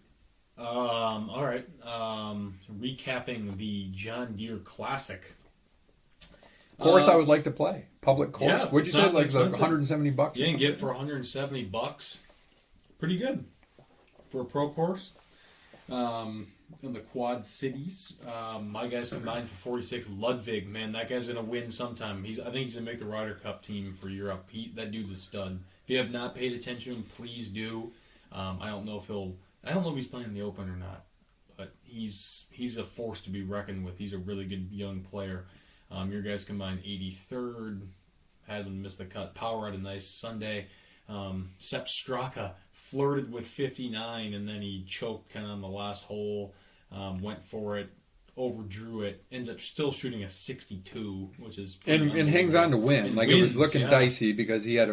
All right. Recapping the John Deere Classic. Course I would like to play. Public course. Yeah, What'd you say? Like $170? You can get it for $170. Pretty good for a pro course. In the Quad Cities, my guys combined for 46. Ludwig, man, that guy's gonna win sometime. I think he's gonna make the Ryder Cup team for Europe. That dude's a stud. If you have not paid attention to him, please do. I don't know if he's playing the Open or not, but he's a force to be reckoned with. He's a really good young player. Your guys combined 83rd, had him miss the cut. Power had a nice Sunday. Sepp Straka flirted with 59, and then he choked kind of on the last hole. Went for it, overdrew it, ends up still shooting a 62, which is and hangs on to win. And like wins, it was looking dicey because he had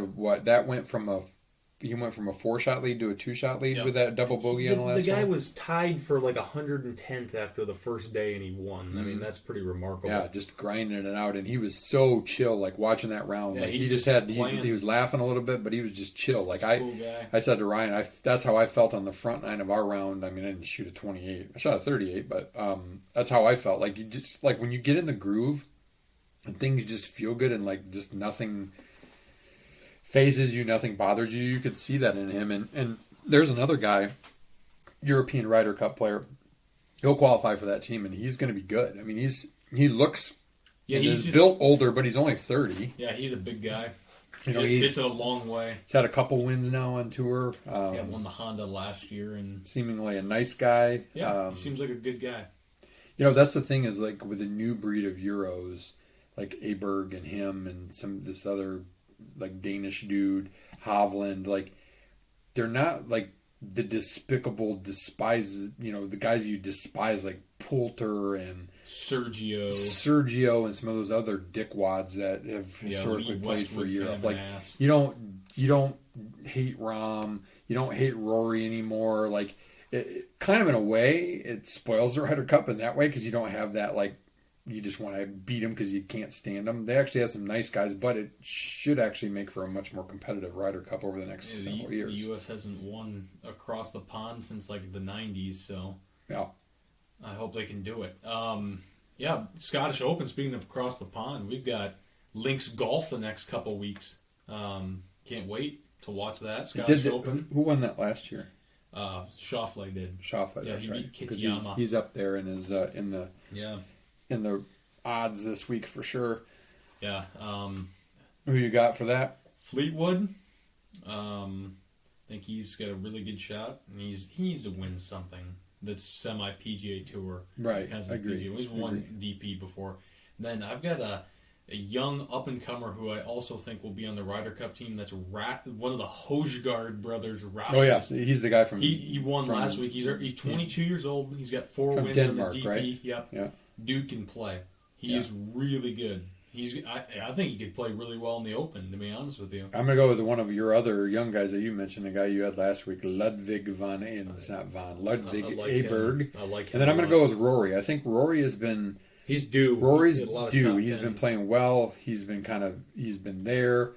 he went from a 4-shot lead to a 2-shot lead with that double bogey on the last The guy hole. was tied for like 110th after the first day, and he won. I mean, that's pretty remarkable. Yeah, just grinding it out, and he was so chill. Like watching that round, Yeah, like he he was laughing a little bit, but he was just chill. Like cool guy. I said to Ryan, that's how I felt on the front 9 of our round. I mean, I didn't shoot a 28, I shot a 38, but that's how I felt. Like you just like when you get in the groove, and things just feel good, and like just nothing phases you, nothing bothers you. You could see that in him. And there's another guy, European Ryder Cup player. He'll qualify for that team, and he's going to be good. I mean, he looks, he's built older, but he's only 30. Yeah, he's a big guy. You know, he hits it a long way. He's had a couple wins now on tour. Won the Honda last year, and seemingly a nice guy. Yeah, he seems like a good guy. You know, that's the thing is like with a new breed of Euros, like Aberg and him and this other like Danish dude, Hovland, like they're not like the despicable the guys you despise like Poulter and Sergio and some of those other dickwads that have historically played for Europe. Like you don't hate Rahm, you don't hate Rory anymore. Like it kind of in a way it spoils the Ryder Cup in that way because you don't have that like you just want to beat them because you can't stand them. They actually have some nice guys, but it should actually make for a much more competitive Ryder Cup over the next several years. The U.S. hasn't won across the pond since like the 90s, so yeah, I hope they can do it. Scottish Open, speaking of across the pond, we've got Links Golf the next couple weeks. Can't wait to watch that. Scottish Open. Who won that last year? Schauffele did. Schauffele, yeah, he right. beat Kitayama. He's up there in his in the odds this week for sure. Yeah. Who you got for that? Fleetwood. I think he's got a really good shot, and he needs to win something that's semi PGA Tour. Right. I agree. He's won DP before. Then I've got a young up and comer who I also think will be on the Ryder Cup team. That's one of the Hojgaard brothers. Rasmus. Oh yeah, he's the guy from. He won last week. He's 22 years old. He's got 4 wins Denmark, in the DP. Right? Yep. Yeah. Dude can play. He is really good. I think he could play really well in the Open, to be honest with you. I'm going to go with one of your other young guys that you mentioned, the guy you had last week, Ludwig van Aberg. I like him. And then I'm going to go with Rory. I think Rory has been... He's due. Rory's due. He's been playing well. He's been there.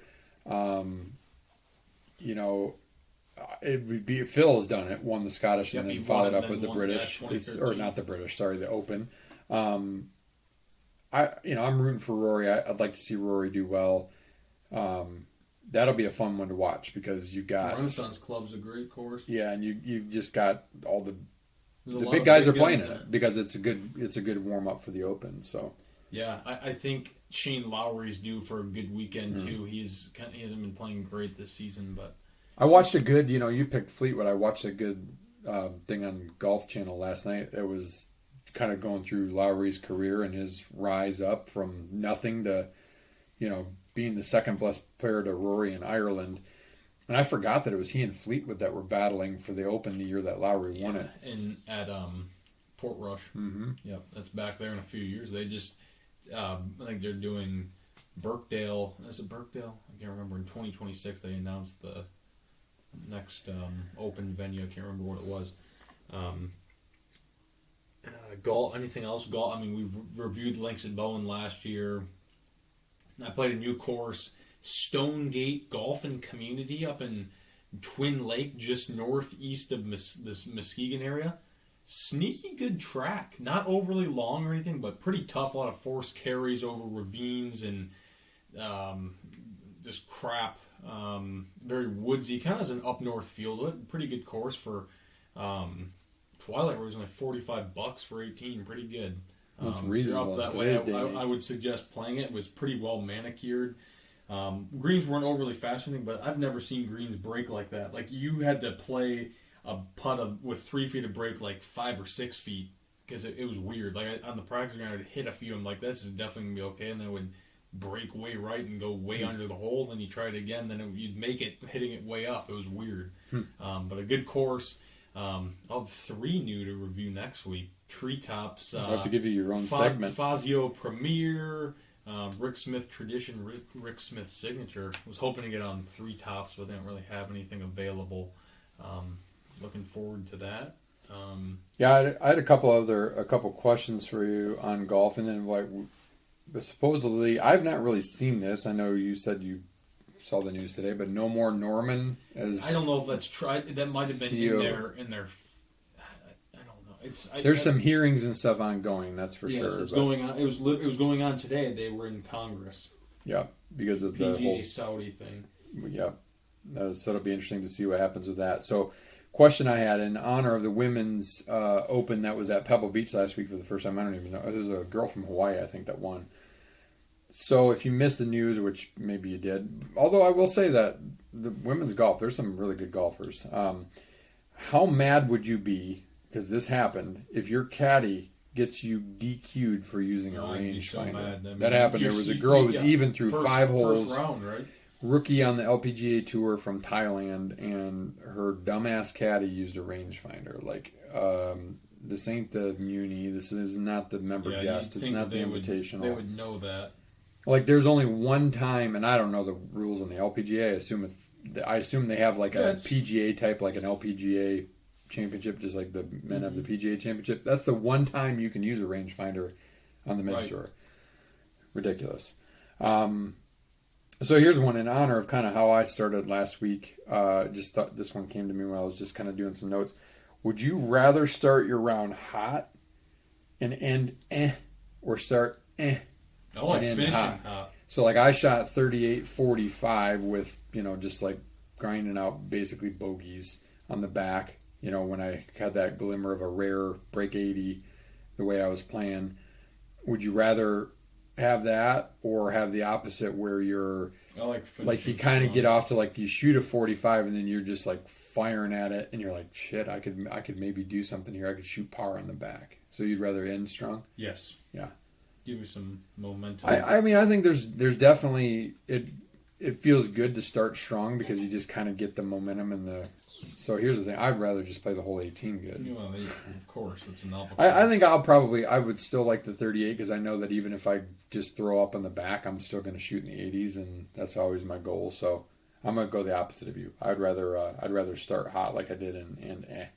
You know, it would be Phil has done it, won the Scottish, Yep, and he then won followed it, up then with the won, British, yeah, or 2013. not the British, sorry, the Open. I'm rooting for Rory. I'd like to see Rory do well. That'll be a fun one to watch because you got Renaissance Club's a great course. yeah, and you've just got all the There's a lot big of guys are guns playing in in it because it's a good warm up for the Open. So Yeah, I think Shane Lowry's due for a good weekend too. He hasn't been playing great this season, but I watched a good. You picked Fleetwood. I watched a good thing on Golf Channel last night. It was kind of going through Lowry's career and his rise up from nothing to, being the second best player to Rory in Ireland. And I forgot that it was he and Fleetwood that were battling for the Open the year that Lowry won it. and at Portrush. Mm-hmm. Yep, that's back there in a few years. They just I think they're doing Birkdale. Is it Birkdale? I can't remember. In 2026, they announced the next Open venue. I can't remember what it was. Golf. Anything else? Golf. I mean, we reviewed Links at Bowen last year. I played a new course, Stonegate Golf and Community, up in Twin Lake, just northeast of this Muskegon area. Sneaky good track, not overly long or anything, but pretty tough. A lot of forced carries over ravines and just crap. Very woodsy, kind of as an up north feel to it. Pretty good course for Twilight, where it was only $45 for 18. Pretty good. That's If you're reasonable up that in way, today's day and I would suggest playing it. It was pretty well manicured. Greens weren't overly fast or anything, but I've never seen greens break like that. Like, you had to play a putt with 3 feet of break like 5 or 6 feet because it was weird. Like, on the practice ground, I'd hit a few. I'm like, this is definitely going to be okay. And then it would break way right and go way under the hole. Then you try it again. Then you'd make it hitting it way up. It was weird. But a good course. I'll have 3 new to review next week. Treetops. I'll have to give you your own segment. Fazio Premier. Rick Smith Tradition, Rick Smith Signature. Was hoping to get on 3 tops, but they don't really have anything available. Looking forward to that. Yeah, I had a couple questions for you on golf, and then supposedly I've not really seen this. I know you said you saw the news today, but no more Norman as I don't know if that's tried. That might have been CEO. in their. I don't know. There's some hearings and stuff ongoing. That's for yes, sure. it's going on. It was going on today. They were in Congress. Yeah, because of the PGA whole Saudi thing. Yeah, so it'll be interesting to see what happens with that. So, question I had in honor of the women's Open that was at Pebble Beach last week for the first time. I don't even know. There was a girl from Hawaii, I think, that won. So if you missed the news, which maybe you did, although I will say that the women's golf, there's some really good golfers. How mad would you be, because this happened, if your caddy gets you DQ'd for using a rangefinder? That happened. There was a girl who was even through 5 holes. First round, right? Rookie on the LPGA Tour from Thailand, and her dumbass caddy used a rangefinder. Like, this ain't the Muni. This is not the member guest. It's not the invitational. They would know that. Like, there's only one time, and I don't know the rules on the LPGA. I assume they have like a PGA type, like an LPGA championship, just like the men have the PGA championship. That's the one time you can use a rangefinder on the men's tour. Ridiculous. So here's one in honor of kind of how I started last week. Just thought this one came to me when I was just kind of doing some notes. Would you rather start your round hot and end or start I like and end finishing hot? hot. So like I shot 38-45 with, just like grinding out basically bogeys on the back, when I had that glimmer of a rare break 80 the way I was playing. Would you rather have that or have the opposite where you're like you kind of get off to like you shoot a 45 and then you're just like firing at it and you're like, shit, I could maybe do something here. I could shoot par on the back. So you'd rather end strong? Yes. Yeah. Give you some momentum. I mean, I think there's definitely it feels good to start strong because you just kind of get the momentum and the. So here's the thing: I'd rather just play the whole 18 good. Well, of course, it's an novel. I think I would still like the 38 because I know that even if I just throw up on the back, I'm still going to shoot in the 80s, and that's always my goal. So I'm going to go the opposite of you. I'd rather start hot like I did and.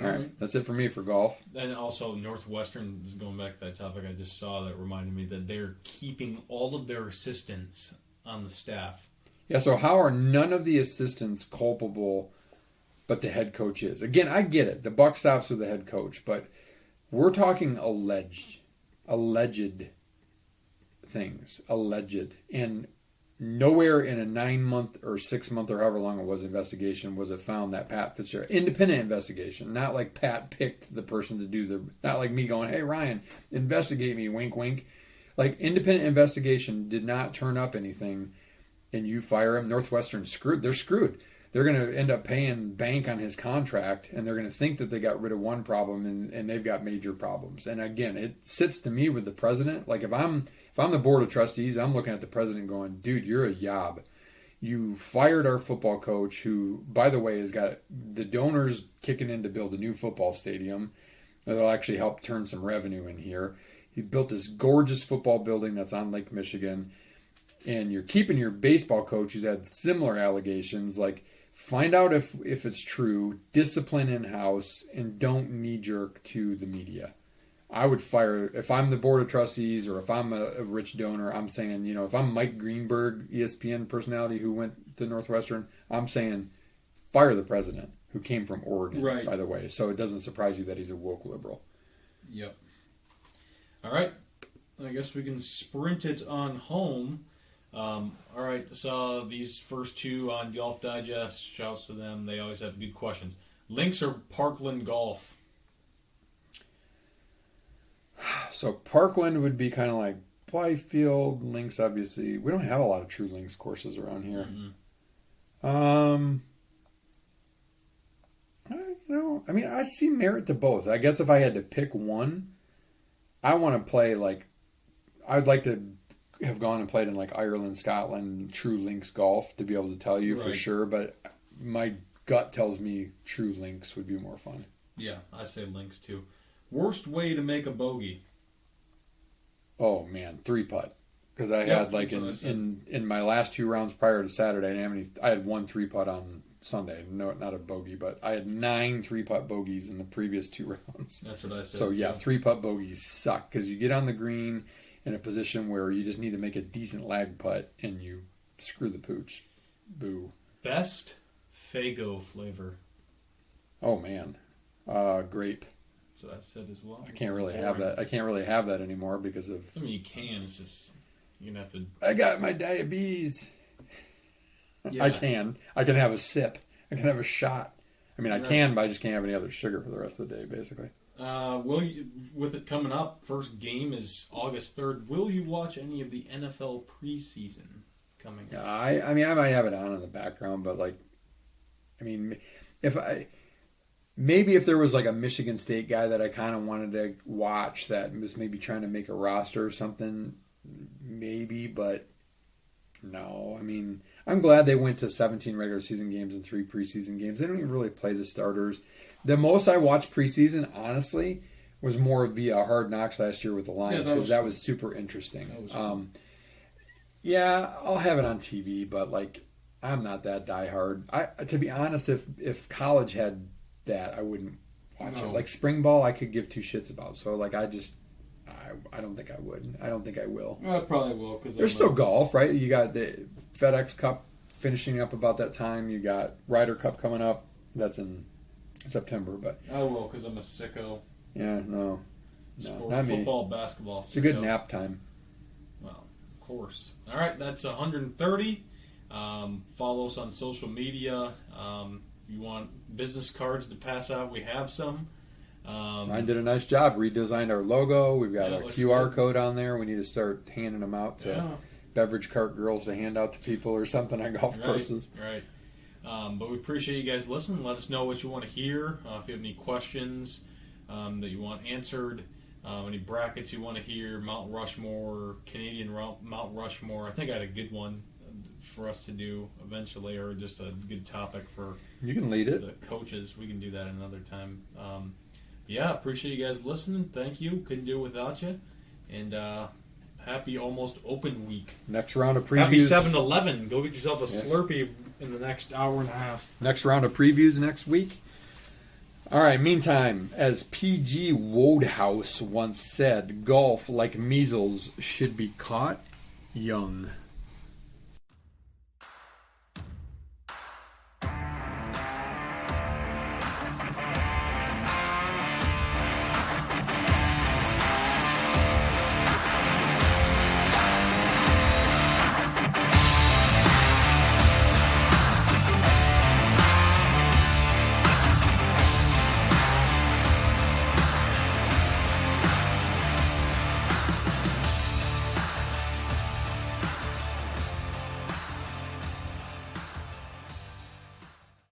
All right, that's it for me for golf. And also Northwestern, going back to that topic I just saw that reminded me that they're keeping all of their assistants on the staff Yeah, so how are none of the assistants culpable, but the head coach is? Again, I get it. The buck stops with the head coach, but we're talking alleged things. Alleged. And nowhere in a 9-month or 6-month or however long it was investigation was it found that Pat Fitzgerald, independent investigation, not like Pat picked the person to do not like me going, hey Ryan, investigate me, wink wink. Like independent investigation did not turn up anything, and you fire him. Northwestern screwed. They're screwed. They're going to end up paying bank on his contract, and they're going to think that they got rid of one problem, and they've got major problems. And again, it sits to me with the president. Like if I'm the board of trustees, I'm looking at the president going, dude, you're a yob. You fired our football coach, who, by the way, has got the donors kicking in to build a new football stadium. That'll actually help turn some revenue in here. He built this gorgeous football building that's on Lake Michigan. And you're keeping your baseball coach who's had similar allegations. Like, find out if it's true, discipline in-house, and don't knee-jerk to the media. I would fire, if I'm the board of trustees or if I'm a rich donor, I'm saying, if I'm Mike Greenberg, ESPN personality who went to Northwestern, I'm saying fire the president, who came from Oregon, right, by the way. So it doesn't surprise you that he's a woke liberal. Yep. All right. I guess we can sprint it on home. All right, so these first two on Golf Digest, shouts to them. They always have good questions. Links or Parkland Golf? So Parkland would be kind of like Blythefield. Links, obviously. We don't have a lot of true links courses around here. I see merit to both. I guess if I had to pick one, I want to play I'd like to have gone and played in Ireland, Scotland, true links golf to be able to tell you for sure, but my gut tells me true links would be more fun. Yeah, I say links too. Worst way to make a bogey? Oh man, 3-putt. Because I had in my last 2 rounds prior to Saturday, I had 1 3-putt on Sunday. No, not a bogey, but I had 9 3-putt bogeys in the previous 2 rounds. That's what I said. So yeah, 3-putt bogeys suck because you get on the green in a position where you just need to make a decent lag putt and you screw the pooch. Boo. Best Faygo flavor? Oh man, grape. That's what I said as well. I can't really have that. I can't really have that anymore because of. I mean, you can. It's just you're gonna have to. I got my diabetes. Yeah. I can have a sip. I can have a shot. I mean, I can, but I just can't have any other sugar for the rest of the day, basically. Will you, with it coming up, first game is August 3rd. Will you watch any of the NFL preseason coming up? I might have it on in the background, but if there was a Michigan State guy that I kind of wanted to watch that was maybe trying to make a roster or something, maybe, but no. I mean, I'm glad they went to 17 regular season games and 3 preseason games. They don't even really play the starters. The most I watched preseason, honestly, was more via Hard Knocks last year with the Lions because that was super interesting. Yeah, I'll have it on TV, but I'm not that diehard. To be honest, if college had that, I wouldn't watch it. Spring ball, I could give 2 shits about. So I don't think I would. I don't think I will. I probably will because there's still golf, right? You got the FedEx Cup finishing up about that time. You got Ryder Cup coming up. That's in September, but I will because I'm a sicko. Yeah, no, Sport, not me. Football, basketball. It's a good nap time. Well, of course. All right, that's 130. Follow us on social media. You want business cards to pass out? We have some. I did a nice job. Redesigned our logo. We've got a QR code on there. We need to start handing them out to beverage cart girls to hand out to people or something on golf courses. Right. But we appreciate you guys listening. Let us know what you want to hear. If you have any questions that you want answered, any brackets you want to hear, Mount Rushmore, Canadian Mount Rushmore. I think I had a good one for us to do eventually, or just a good topic for you can lead it. The coaches. We can do that another time. Appreciate you guys listening. Thank you. Couldn't do it without you. And happy almost open week. Next round of previews. Happy 7-Eleven. Go get yourself a Slurpee in the next hour and a half. Next round of previews next week. All right, meantime, as P.G. Wodehouse once said, golf, like measles, should be caught young.